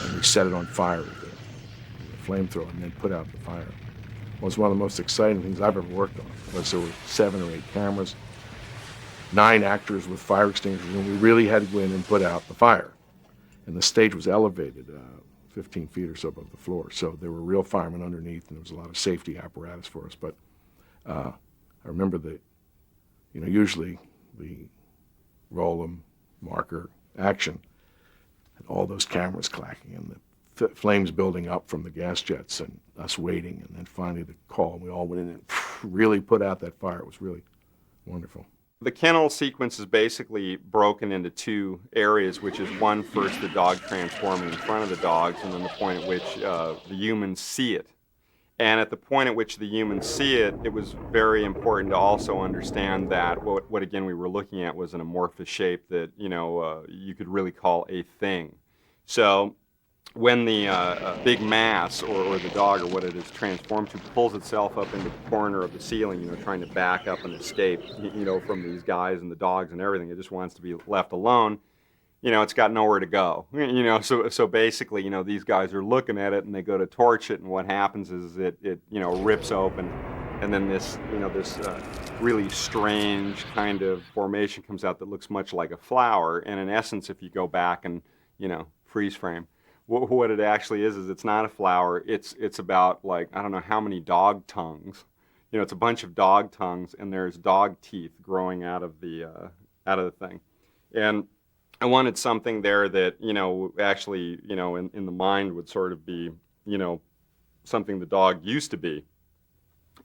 and we set it on fire with the flamethrower and then put out the fire, was one of the most exciting things I've ever worked on. There were 7 or 8 cameras, 9 actors with fire extinguishers, and we really had to go in and put out the fire. And the stage was elevated 15 feet or so above the floor. So there were real firemen underneath, and there was a lot of safety apparatus for us. But I remember usually the roll 'em, marker, action, and all those cameras clacking, and the flames building up from the gas jets, and us waiting, and then finally the call, and we all went in and really put out that fire. It was really wonderful. The kennel sequence is basically broken into 2 areas, which is one, first the dog transforming in front of the dogs, and then the point at which the humans see it. And at the point at which the humans see it, it was very important to also understand that what again we were looking at was an amorphous shape that, you could really call a thing. So when the big mass or the dog or what it is transformed to pulls itself up into the corner of the ceiling, trying to back up and escape, from these guys and the dogs and everything, it just wants to be left alone. It's got nowhere to go. So basically, these guys are looking at it and they go to torch it, and what happens is it rips open, and then this really strange kind of formation comes out that looks much like a flower. And in essence, if you go back and freeze frame, what it actually is it's not a flower. It's about, like, I don't know how many dog tongues. It's a bunch of dog tongues, and there's dog teeth growing out of the thing. And I wanted something there that, actually, in the mind would sort of be, something the dog used to be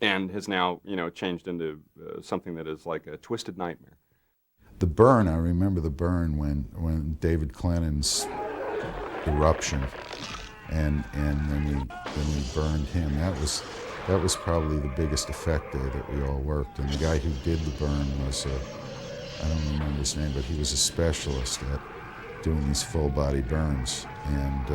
and has now, changed into something that is like a twisted nightmare. The burn, I remember the burn when David Clennon's eruption and then we burned him. That was probably the biggest effect day that we all worked. And the guy who did the burn was I don't remember his name, but he was a specialist at doing these full body burns, and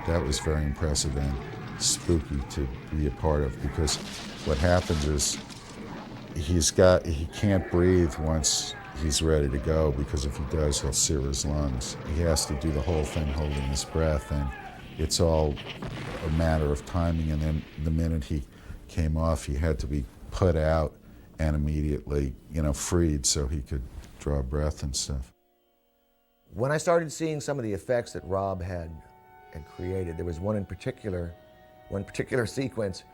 that was very impressive and spooky to be a part of, because what happens is he can't breathe once he's ready to go, because if he does, he'll sear his lungs. He has to do the whole thing holding his breath, and it's all a matter of timing. And then the minute he came off, he had to be put out and immediately, freed so he could draw breath and stuff. When I started seeing some of the effects that Rob had created, there was one particular sequence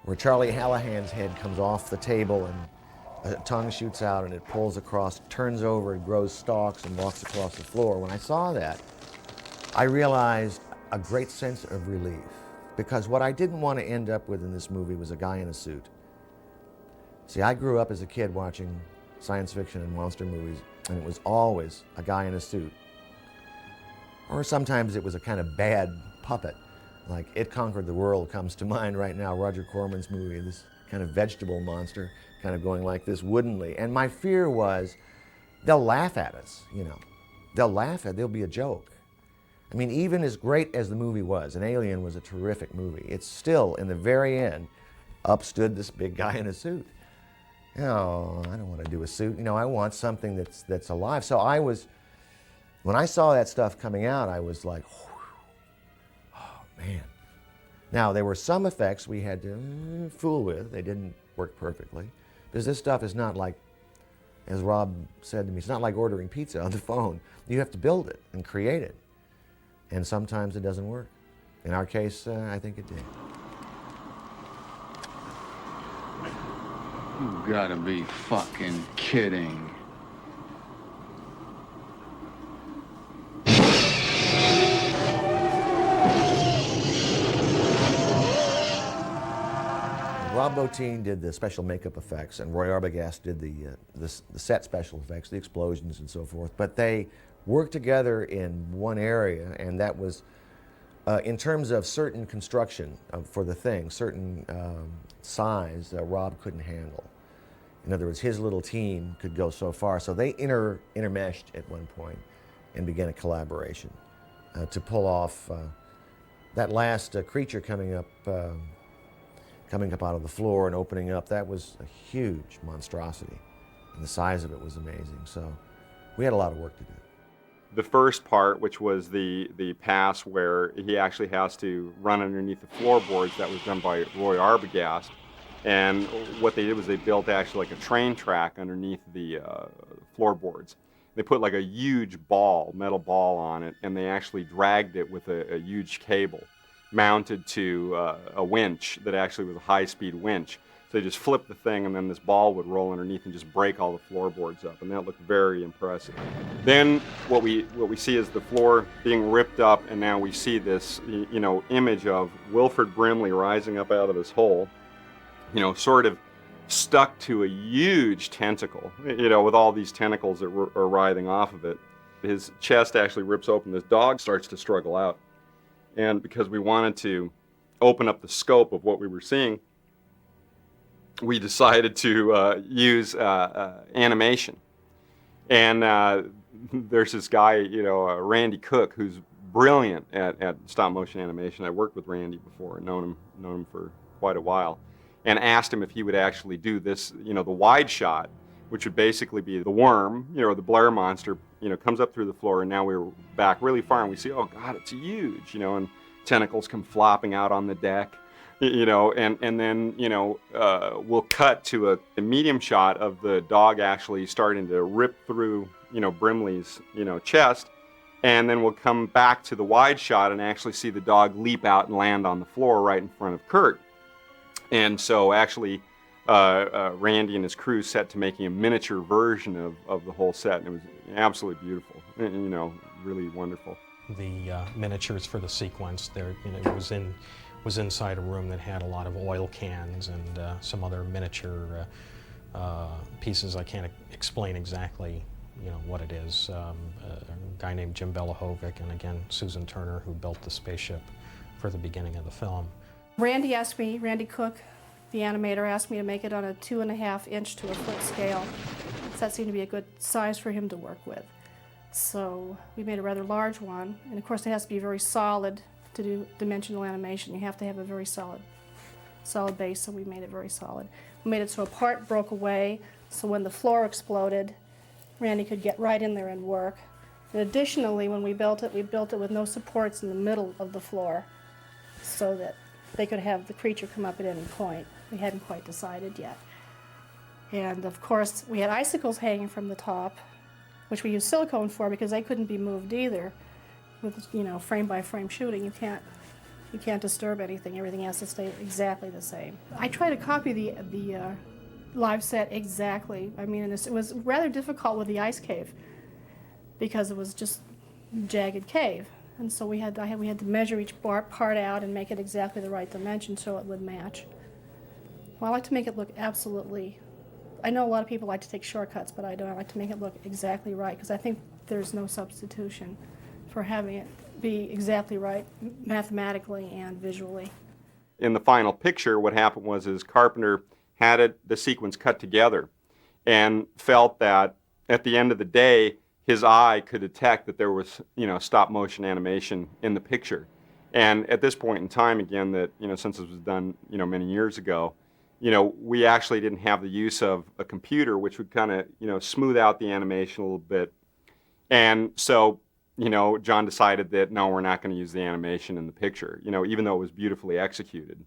where Charlie Hallahan's head comes off the table and a tongue shoots out and it pulls across, turns over, and grows stalks and walks across the floor. When I saw that, I realized a great sense of relief, because what I didn't want to end up with in this movie was a guy in a suit. See, I grew up as a kid watching science fiction and monster movies, and it was always a guy in a suit. Or sometimes it was a kind of bad puppet, like It Conquered the World comes to mind right now, Roger Corman's movie, this kind of vegetable monster kind of going like this woodenly. And my fear was they'll laugh at us, there'll be a joke. I mean, even as great as the movie was, and Alien was a terrific movie, it's still, in the very end, up stood this big guy in a suit. I don't want to do a suit. I want something that's alive. So when I saw that stuff coming out, I was like, oh man. Now, there were some effects we had to fool with. They didn't work perfectly, because this stuff is not like, as Rob said to me, it's not like ordering pizza on the phone. You have to build it and create it. And sometimes it doesn't work. In our case, I think it did. You gotta be fucking kidding. Rob Bottin did the special makeup effects, and Roy Arbogast did the set special effects, the explosions and so forth. But they worked together in one area, and that was in terms of certain construction for the thing, certain size Rob couldn't handle. In other words, his little team could go so far. So they intermeshed at one point and began a collaboration to pull off that last creature coming up out of the floor and opening up. That was a huge monstrosity, and the size of it was amazing. So we had a lot of work to do. The first part, which was the pass where he actually has to run underneath the floorboards, that was done by Roy Arbogast. And what they did was they built actually like a train track underneath the floorboards. They put like a huge metal ball on it, and they actually dragged it with a huge cable mounted to a winch that actually was a high-speed winch. So they just flipped the thing, and then this ball would roll underneath and just break all the floorboards up, and that looked very impressive. Then what we see is the floor being ripped up, and now we see this image of Wilford Brimley rising up out of this hole, sort of stuck to a huge tentacle, with all these tentacles that are writhing off of it. His chest actually rips open. This dog starts to struggle out. And because we wanted to open up the scope of what we were seeing, we decided to use animation. And there's this guy, Randy Cook, who's brilliant at stop-motion animation. I worked with Randy before, known him for quite a while, and asked him if he would actually do this, the wide shot, which would basically be the worm, the Blair monster, comes up through the floor, and now we're back really far, and we see, oh God, it's huge, and tentacles come flopping out on the deck, and then, we'll cut to a medium shot of the dog actually starting to rip through, Brimley's, chest, and then we'll come back to the wide shot and actually see the dog leap out and land on the floor right in front of Kurt. And so actually, Randy and his crew set to making a miniature version of the whole set, and it was absolutely beautiful, really wonderful. The miniatures for the sequence, it was inside a room that had a lot of oil cans and some other miniature pieces. I can't explain exactly, what it is. A guy named Jim Belahovic, and again Susan Turner, who built the spaceship for the beginning of the film. Randy Cook, the animator, asked me to make it on a 2.5 inch to a foot scale. So that seemed to be a good size for him to work with. So we made a rather large one, and of course it has to be very solid to do dimensional animation. You have to have a very solid base, so we made it very solid. We made it so a part broke away, so when the floor exploded, Randy could get right in there and work. And additionally, when we built it with no supports in the middle of the floor, so that they could have the creature come up at any point. We hadn't quite decided yet. And of course, we had icicles hanging from the top, which we used silicone for because they couldn't be moved either. With frame by frame shooting, you can't disturb anything. Everything has to stay exactly the same. I try to copy the live set exactly. I mean, it was rather difficult with the ice cave because it was just jagged cave. And so we had to measure each part out and make it exactly the right dimension so it would match. Well, I like to make it look absolutely, I know a lot of people like to take shortcuts, but I don't. I like to make it look exactly right because I think there's no substitution for having it be exactly right mathematically and visually. In the final picture, what happened was Carpenter had the sequence cut together and felt that at the end of the day, his eye could detect that there was, stop motion animation in the picture. And at this point in time, again, that, since it was done, many years ago, we actually didn't have the use of a computer, which would kind of, smooth out the animation a little bit. And so, John decided that, no, we're not going to use the animation in the picture, even though it was beautifully executed.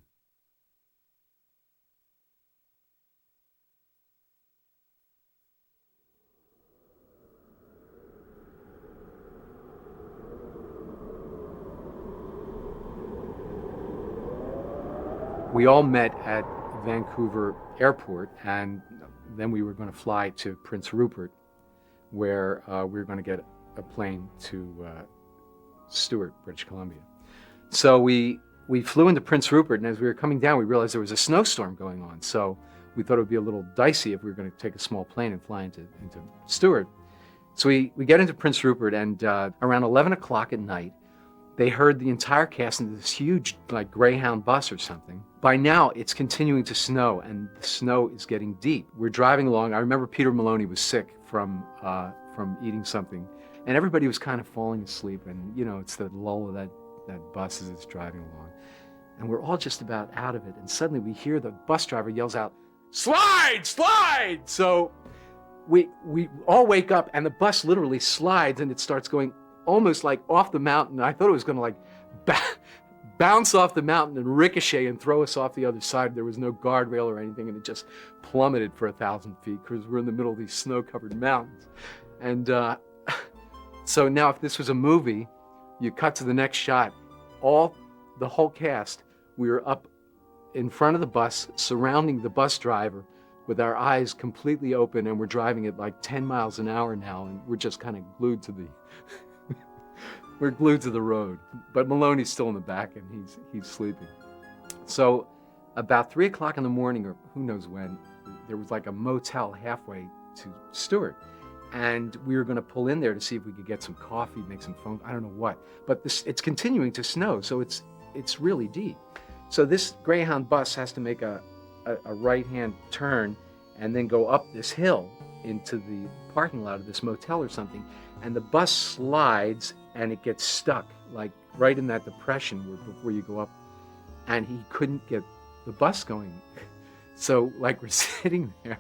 We all met at Vancouver Airport, and then we were going to fly to Prince Rupert, where we were going to get a plane to Stewart, British Columbia. So we flew into Prince Rupert, and as we were coming down, we realized there was a snowstorm going on. So we thought it would be a little dicey if we were going to take a small plane and fly into Stewart. So we get into Prince Rupert, and around 11 o'clock at night, they heard the entire cast into this huge, like, Greyhound bus or something. By now, it's continuing to snow, and the snow is getting deep. We're driving along. I remember Peter Maloney was sick from eating something, and everybody was kind of falling asleep, and, it's the lull of that bus as it's driving along. And we're all just about out of it, and suddenly we hear the bus driver yells out, "Slide, slide!" So we all wake up, and the bus literally slides, and it starts going almost like off the mountain. I thought it was going to bounce off the mountain and ricochet and throw us off the other side. There was no guardrail or anything, and it just plummeted for 1,000 feet because we're in the middle of these snow-covered mountains. And so now if this was a movie, you cut to the next shot. The whole cast, we were up in front of the bus, surrounding the bus driver with our eyes completely open, and we're driving at like 10 miles an hour now, and we're just kind of glued to the we're glued to the road. But Maloney's still in the back, and he's sleeping. So about 3 o'clock in the morning, or who knows when, there was like a motel halfway to Stewart. And we were going to pull in there to see if we could get some coffee, make some phone, I don't know what. But it's continuing to snow, so it's really deep. So this Greyhound bus has to make a right-hand turn and then go up this hill into the parking lot of this motel or something. And the bus slides and it gets stuck, like right in that depression before you go up. And he couldn't get the bus going. So like we're sitting there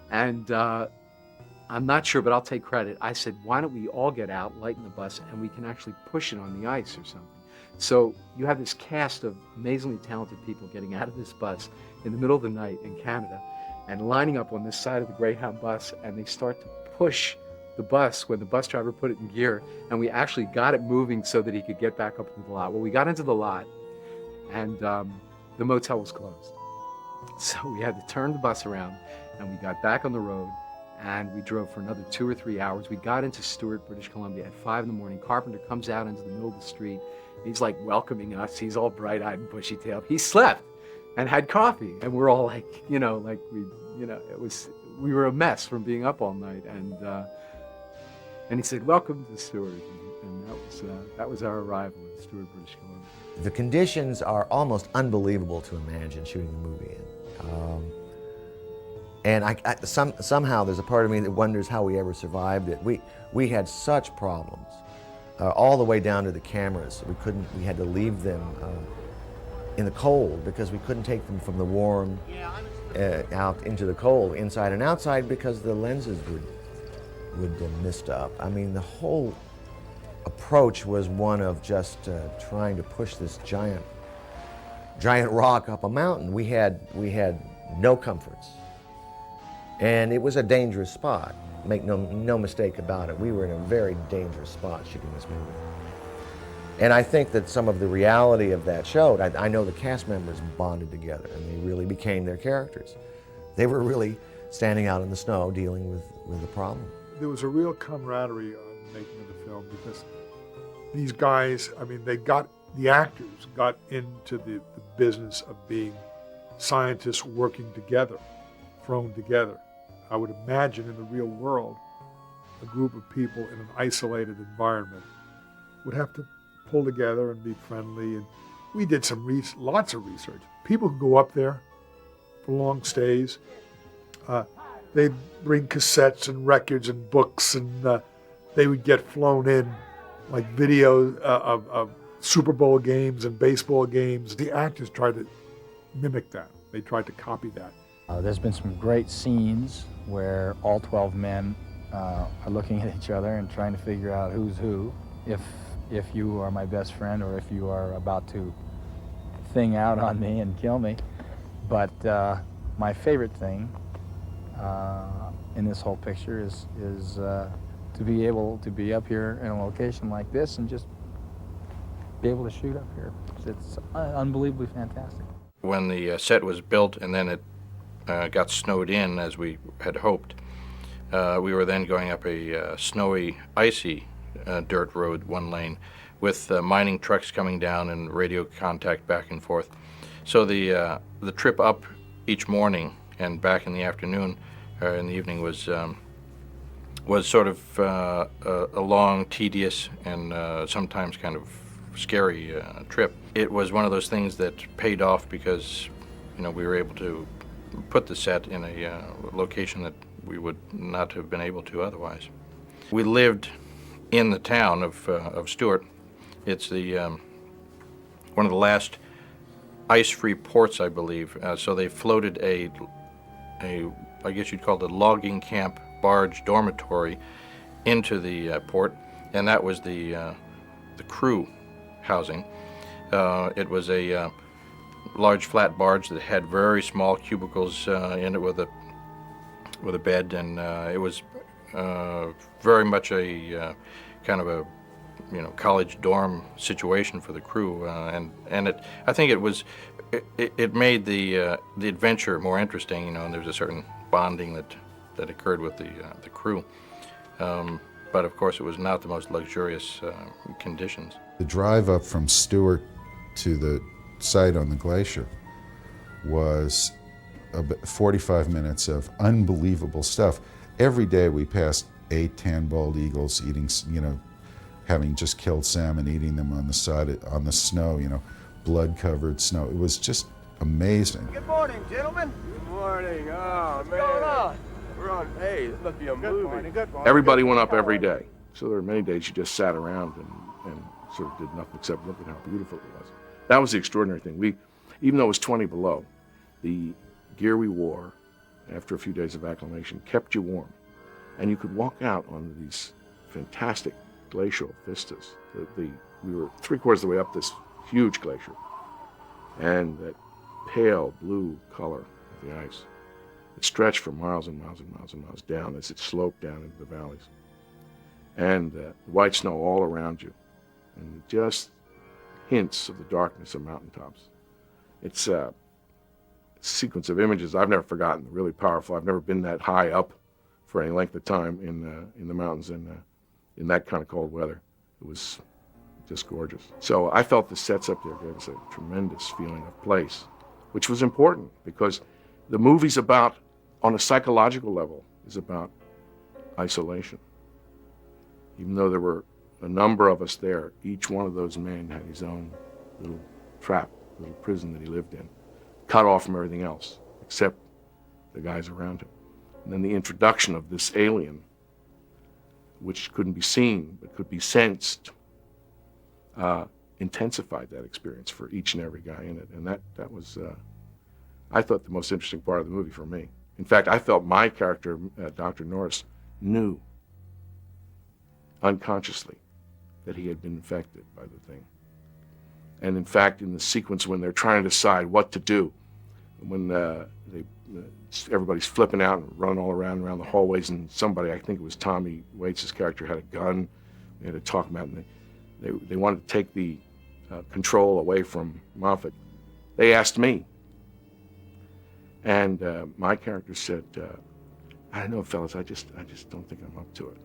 and I'm not sure, but I'll take credit. I said, why don't we all get out, lighten the bus, and we can actually push it on the ice or something. So you have this cast of amazingly talented people getting out of this bus in the middle of the night in Canada and lining up on this side of the Greyhound bus, and they start to push the bus when the bus driver put it in gear, and we actually got it moving so that he could get back up into the lot. Well, we got into the lot, and the motel was closed. So we had to turn the bus around, and we got back on the road, and we drove for another 2 or 3 hours. We got into Stewart, British Columbia at 5 in the morning. Carpenter comes out into the middle of the street. He's like welcoming us. He's all bright-eyed and bushy-tailed. He slept and had coffee, and we're all like, we were a mess from being up all night. And he said, "Welcome to Stewart," and that was our arrival in Stewart, British Columbia. The conditions are almost unbelievable to imagine shooting a movie in. And somehow there's a part of me that wonders how we ever survived it. We had such problems, all the way down to the cameras. We had to leave them in the cold because we couldn't take them from the warm out into the cold, inside and outside, because the lenses would mist up. I mean, the whole approach was one of just trying to push this giant rock up a mountain. We had no comforts. And it was a dangerous spot. Make no mistake about it. We were in a very dangerous spot shooting this movie. And I think that some of the reality of that showed. I know the cast members bonded together and they really became their characters. They were really standing out in the snow dealing with the problem. There was a real camaraderie on the making of the film because these guys, the actors got into the business of being scientists working together, thrown together. I would imagine in the real world, a group of people in an isolated environment would have to pull together and be friendly. And we did lots of research. People who go up there for long stays, they bring cassettes and records and books, and they would get flown in like videos of Super Bowl games and baseball games. The actors tried to mimic that. They tried to copy that. There's been some great scenes where all 12 men are looking at each other and trying to figure out who's who. If you are my best friend or if you are about to thing out on me and kill me. But my favorite thing in this whole picture is to be able to be up here in a location like this and just be able to shoot up here. It's unbelievably fantastic. When the set was built and then it got snowed in as we had hoped, we were then going up a snowy, icy dirt road, one lane, with mining trucks coming down and radio contact back and forth. So the trip up each morning and back in the afternoon or in the evening was sort of a long, tedious, and sometimes kind of scary trip. It was one of those things that paid off because, we were able to put the set in a location that we would not have been able to otherwise. We lived in the town of Stewart. It's the one of the last ice-free ports, I believe. So they floated a I guess you'd call it a logging camp barge dormitory into the port, and that was the crew housing. It was a large flat barge that had very small cubicles in it with a bed, and it was very much a kind of a college dorm situation for the crew, and I think it made the adventure more interesting, and there was a certain bonding that occurred with the crew. But of course, it was not the most luxurious conditions. The drive up from Stewart to the site on the glacier was 45 minutes of unbelievable stuff. Every day we passed 8-10 bald eagles eating, having just killed salmon, eating them on the side, on the snow, blood-covered snow. It was just amazing. Good morning, gentlemen. Good morning. Oh, What's going on? We're on. Hey, this must be a movie. Morning, good morning. Everybody went up every day. So there were many days you just sat around and sort of did nothing except look at how beautiful it was. That was the extraordinary thing. Even though it was 20 below, the gear we wore after a few days of acclimation kept you warm. And you could walk out on these fantastic glacial vistas. We were 3/4 of the way up this huge glacier. And that pale blue color of the ice. It stretched for miles and miles and miles and miles down as it sloped down into the valleys. And white snow all around you. And just hints of the darkness of mountaintops. It's a sequence of images I've never forgotten, really powerful. I've never been that high up for any length of time in the mountains in that kind of cold weather. It was just gorgeous. So I felt the sets up there gave us a tremendous feeling of place, which was important because the movie's about, on a psychological level, is about isolation. Even though there were a number of us there, each one of those men had his own little trap, little prison that he lived in, cut off from everything else, except the guys around him. And then the introduction of this alien, which couldn't be seen, but could be sensed, intensified that experience for each and every guy in it. And that was, I thought, the most interesting part of the movie for me. In fact, I felt my character, Dr. Norris, knew unconsciously that he had been infected by the thing. And in fact, in the sequence when they're trying to decide what to do, when everybody's flipping out and running all around the hallways, and somebody, I think it was Tommy Waits' character, had a gun. They had to talk about it, and they wanted to take the control away from Moffat. They asked me. And my character said, I don't know, fellas, I just don't think I'm up to it.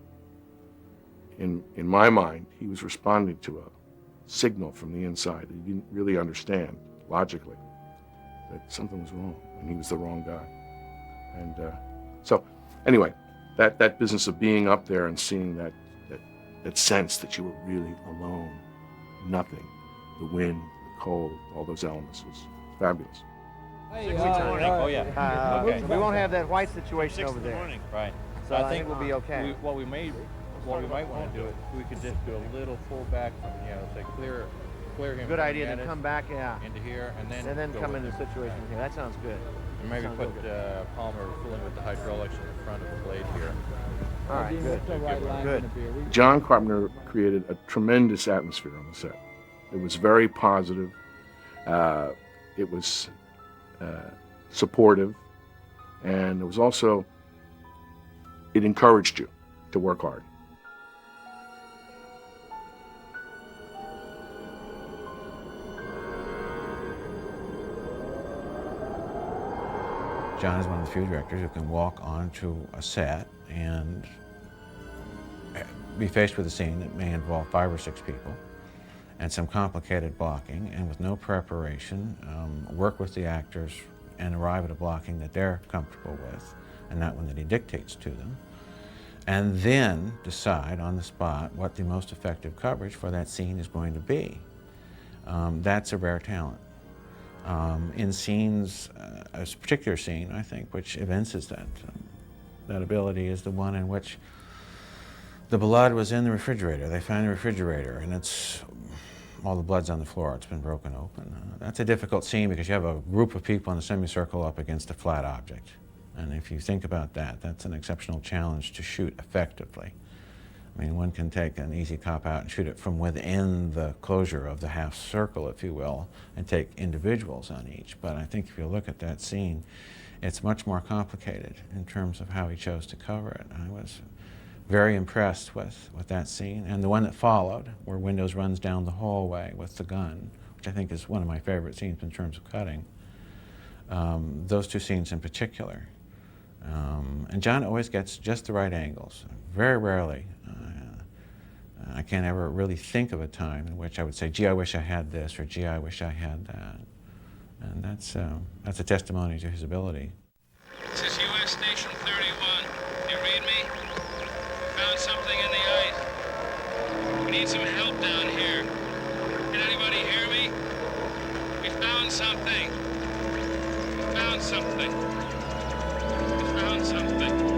In my mind, he was responding to a signal from the inside that he didn't really understand logically, that something was wrong and he was the wrong guy. And so anyway, that business of being up there and seeing that sense that you were really alone, nothing, the wind, the cold, all those elements was fabulous. Oh yeah. Okay. We won't have that white situation over there. Right. So I think we'll be okay. What we might want to do, we could just do a little pullback from, say clear him. Good idea. Then come back, into here, and then come into the situation here. That sounds good. And maybe put Palmer fooling with the hydraulics in the front of the blade here. All right, good. John Carpenter created a tremendous atmosphere on the set. It was very positive. It was supportive, and it was also, it encouraged you to work hard. John is one of the few directors who can walk onto a set and be faced with a scene that may involve 5 or 6 people and some complicated blocking, and with no preparation, work with the actors and arrive at a blocking that they're comfortable with and not one that he dictates to them, and then decide on the spot what the most effective coverage for that scene is going to be. That's a rare talent. In scenes, a particular scene, I think, which evinces that ability is the one in which the blood was in the refrigerator. They found the refrigerator, and all the blood's on the floor. It's been broken open. That's a difficult scene because you have a group of people in a semicircle up against a flat object. And if you think about that, that's an exceptional challenge to shoot effectively. I mean, one can take an easy cop-out and shoot it from within the closure of the half circle, if you will, and take individuals on each. But I think if you look at that scene, it's much more complicated in terms of how he chose to cover it. I was very impressed with that scene. And the one that followed, where Windows runs down the hallway with the gun, which I think is one of my favorite scenes in terms of cutting. Those 2 scenes in particular. And John always gets just the right angles. Very rarely. I can't ever really think of a time in which I would say, gee, I wish I had this, or gee, I wish I had that. And that's a testimony to his ability. This is U.S. Station 31. You read me? Found something in the ice. We need some help down here. Can anybody hear me? found something. Found something. We found something.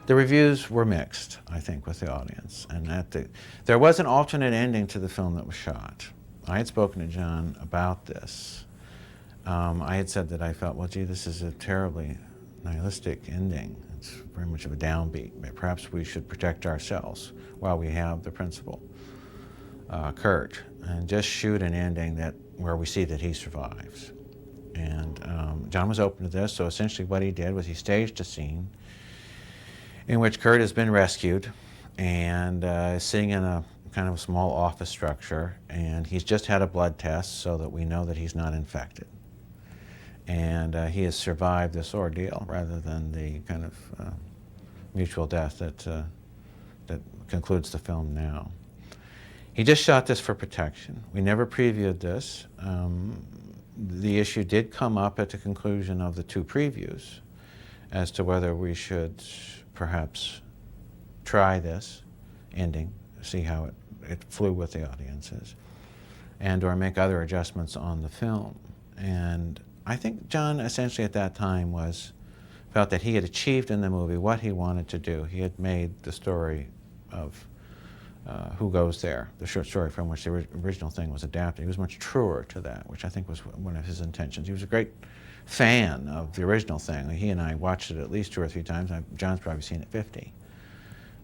The reviews were mixed, I think, with the audience, and there was an alternate ending to the film that was shot. I had spoken to John about this. I had said that I felt, well, gee, this is a terribly nihilistic ending. It's very much of a downbeat. Perhaps we should protect ourselves while we have the principal, Kurt, and just shoot an ending where we see that he survives. And John was open to this, so essentially what he did was he staged a scene in which Kurt has been rescued and is sitting in a kind of a small office structure, and he's just had a blood test so that we know that he's not infected. And he has survived this ordeal rather than the kind of mutual death that concludes the film now. He just shot this for protection. We never previewed this. The issue did come up at the conclusion of the 2 previews as to whether we should perhaps try this ending, see how it flew with the audiences, and or make other adjustments on the film. And I think John essentially at that time felt that he had achieved in the movie what he wanted to do. He had made the story of Who Goes There, the short story from which the original thing was adapted. He was much truer to that, which I think was one of his intentions. He was a great fan of the original thing. He and I watched it at least 2 or 3 times. John's probably seen it 50.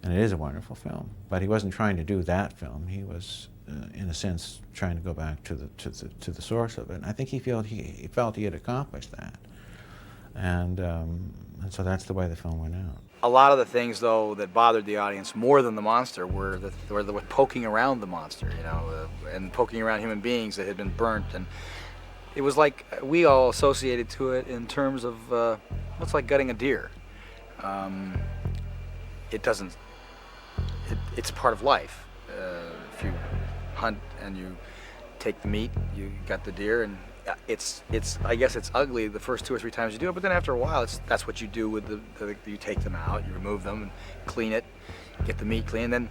And it is a wonderful film. But he wasn't trying to do that film. He was, in a sense, trying to go back to the source of it. And I think he felt he had accomplished that. And so that's the way the film went out. A lot of the things, though, that bothered the audience more than the monster were the poking around the monster, you know, and poking around human beings that had been burnt. And it was like we all associated to it in terms of what's like gutting a deer. It's part of life. If you hunt and you take the meat, you got the deer, and I guess it's ugly the first 2 or 3 times you do it, but then after a while, that's what you do with you take them out, you remove them, and clean it, get the meat clean, and then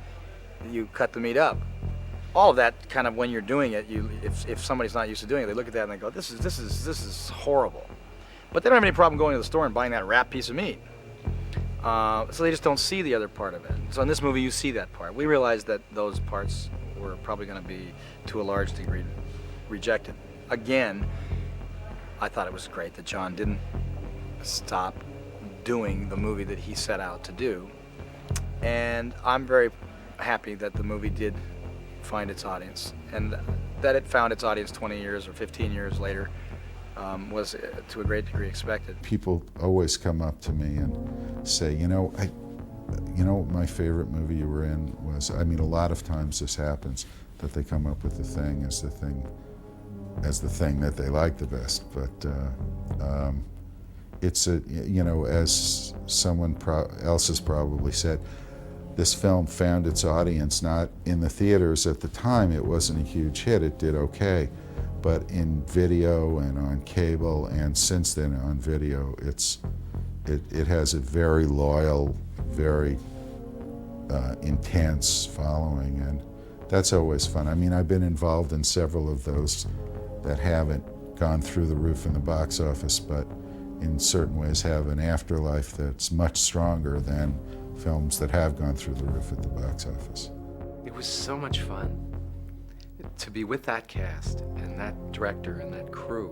you cut the meat up. All of that kind of when you're doing it, if somebody's not used to doing it, they look at that and they go, this is horrible. But they don't have any problem going to the store and buying that wrapped piece of meat. So they just don't see the other part of it. So in this movie, you see that part. We realized that those parts were probably going to be, to a large degree, rejected. Again, I thought it was great that John didn't stop doing the movie that he set out to do. And I'm very happy that the movie did find its audience, and that it found its audience 20 years or 15 years later was to a great degree expected. People always come up to me and say, you know what my favorite movie you were in was. I mean, a lot of times this happens, that they come up with the thing as the thing that they like the best. But it's as someone else has probably said, this film found its audience not in the theaters at the time. It wasn't a huge hit. It did okay. But in video and on cable, and since then on video, it has a very loyal, very intense following, and that's always fun. I mean, I've been involved in several of those that haven't gone through the roof in the box office, but in certain ways have an afterlife that's much stronger than films that have gone through the roof at the box office. It was so much fun to be with that cast and that director and that crew.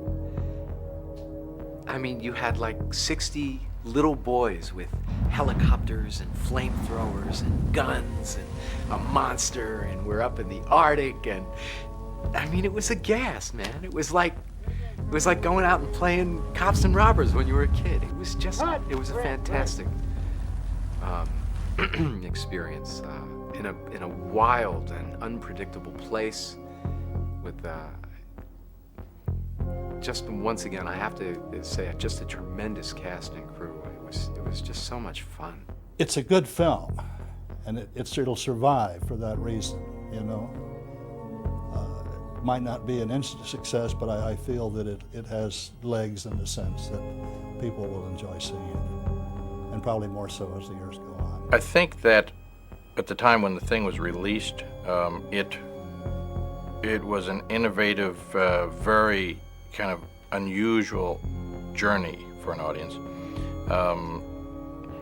I mean, you had like 60 little boys with helicopters and flamethrowers and guns and a monster, and we're up in the Arctic, and I mean, it was a gas, man. It was like going out and playing cops and robbers when you were a kid. It was a fantastic experience in a wild and unpredictable place with just once again, I have to say, just a tremendous cast and crew. It was just so much fun. It's a good film, and it'll survive for that reason, you know. It might not be an instant success, but I feel that it has legs in the sense that people will enjoy seeing it. And and probably more so as the years go on. I think that at the time when The Thing was released, it was an innovative, very kind of unusual journey for an audience.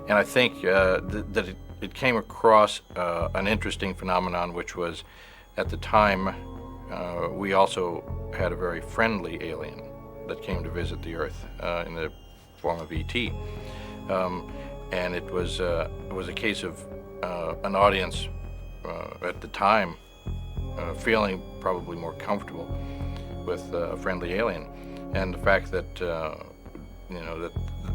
And I think that it came across an interesting phenomenon, which was, at the time, we also had a very friendly alien that came to visit the Earth in the form of E.T. And it was a case of an audience at the time feeling probably more comfortable with a friendly alien, and the fact that that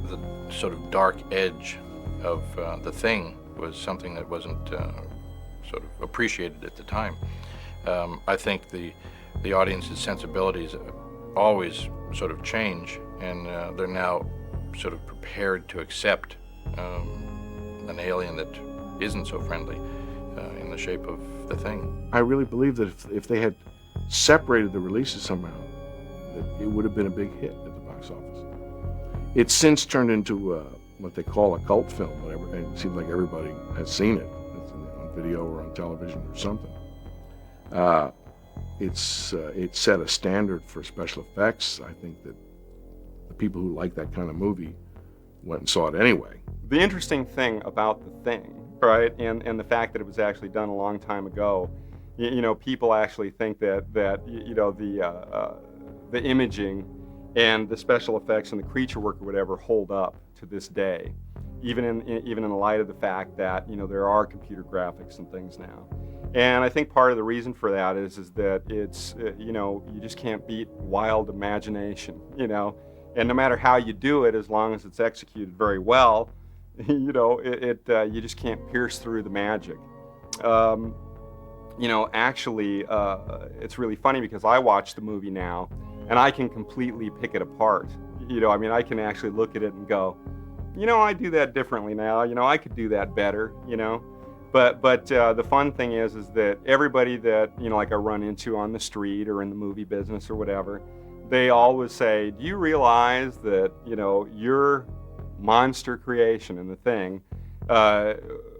the sort of dark edge of The Thing was something that wasn't sort of appreciated at the time. I think the audience's sensibilities always sort of change, and they're now sort of prepared to accept an alien that isn't so friendly in the shape of The Thing. I really believe that if they had separated the releases somehow, that it would have been a big hit at the box office. It's since turned into what they call a cult film, whatever, and it seems like everybody has seen it. It's on video or on television or something. It set a standard for special effects. I think that the people who like that kind of movie went and saw it anyway. The interesting thing about The Thing, right, and the fact that it was actually done a long time ago, people actually think that the imaging and the special effects and the creature work or whatever hold up to this day, even in the light of the fact that there are computer graphics and things now. And I think part of the reason for that is that it's you just can't beat wild imagination, and no matter how you do it, as long as it's executed very well, you just can't pierce through the magic. Actually, it's really funny because I watch the movie now and I can completely pick it apart. I can actually look at it and go, I do that differently now. I could do that better, But the fun thing is that everybody that, like I run into on the street or in the movie business or whatever, they always say, do you realize that, your monster creation in The Thing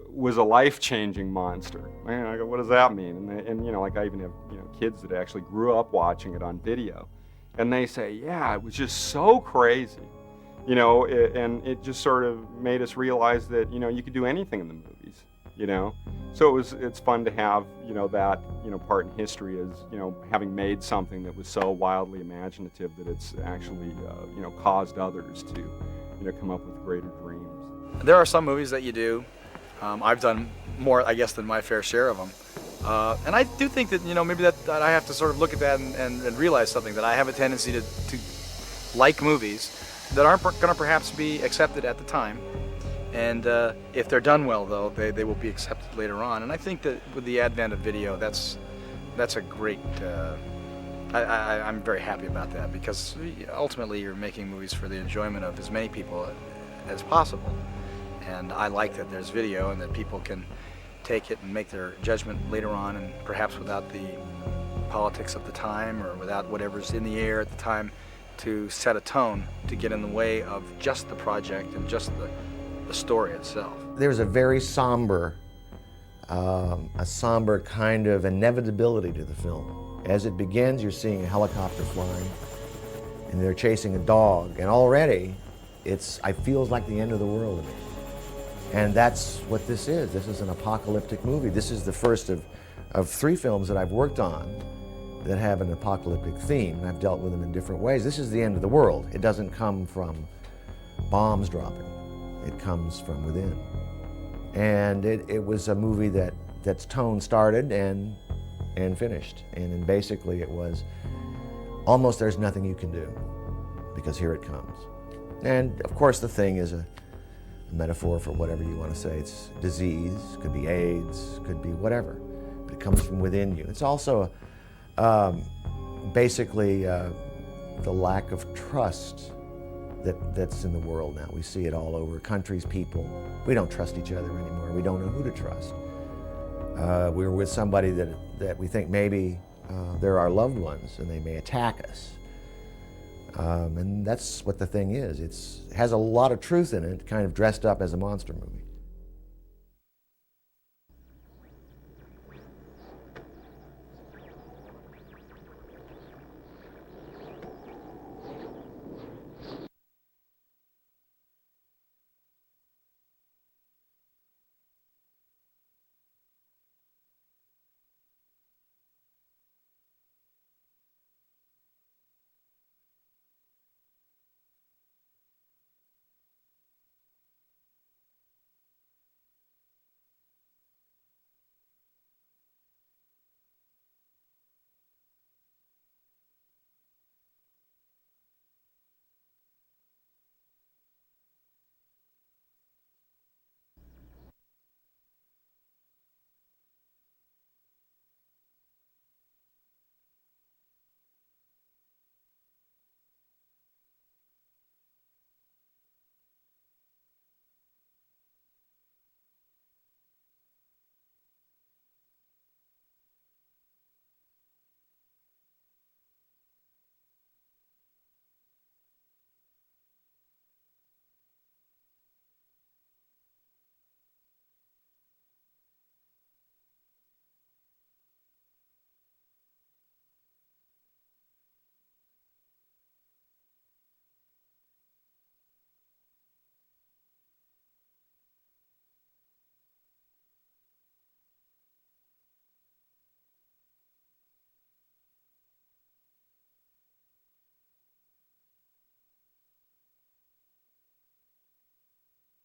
was a life-changing monster? And I go, what does that mean? And like I even have, kids that actually grew up watching it on video. And they say, yeah, it was just so crazy. And it just sort of made us realize that, you could do anything in the movies. So it's fun to have that part in history as having made something that was so wildly imaginative that it's actually caused others to come up with greater dreams. There are some movies that you do. I've done more, I guess, than my fair share of them. And I do think that maybe that I have to sort of look at that and realize something, that I have a tendency to like movies that aren't going to perhaps be accepted at the time. And if they're done well, though, they will be accepted later on. And I think that with the advent of video, that's a great. I'm very happy about that, because ultimately you're making movies for the enjoyment of as many people as possible. And I like that there's video and that people can take it and make their judgment later on, and perhaps without the politics of the time or without whatever's in the air at the time to set a tone to get in the way of just the project and just the story itself. There's a very somber kind of inevitability to the film. As it begins, you're seeing a helicopter flying, and they're chasing a dog, and already it feels like the end of the world to me. And that's what this is. This is an apocalyptic movie. This is the first of 3 films that I've worked on that have an apocalyptic theme, and I've dealt with them in different ways. This is the end of the world. It doesn't come from bombs dropping. It comes from within. And it was a movie that's tone started and finished. And basically it was almost there's nothing you can do, because here it comes. And of course The Thing is a metaphor for whatever you want to say. It's disease, could be AIDS, could be whatever, but it comes from within you. It's also basically the lack of trust that's in the world now. We see it all over, countries, people. We don't trust each other anymore. We don't know who to trust. We're with somebody that we think maybe they're our loved ones and they may attack us. And that's what The Thing is. It has a lot of truth in it, kind of dressed up as a monster movie.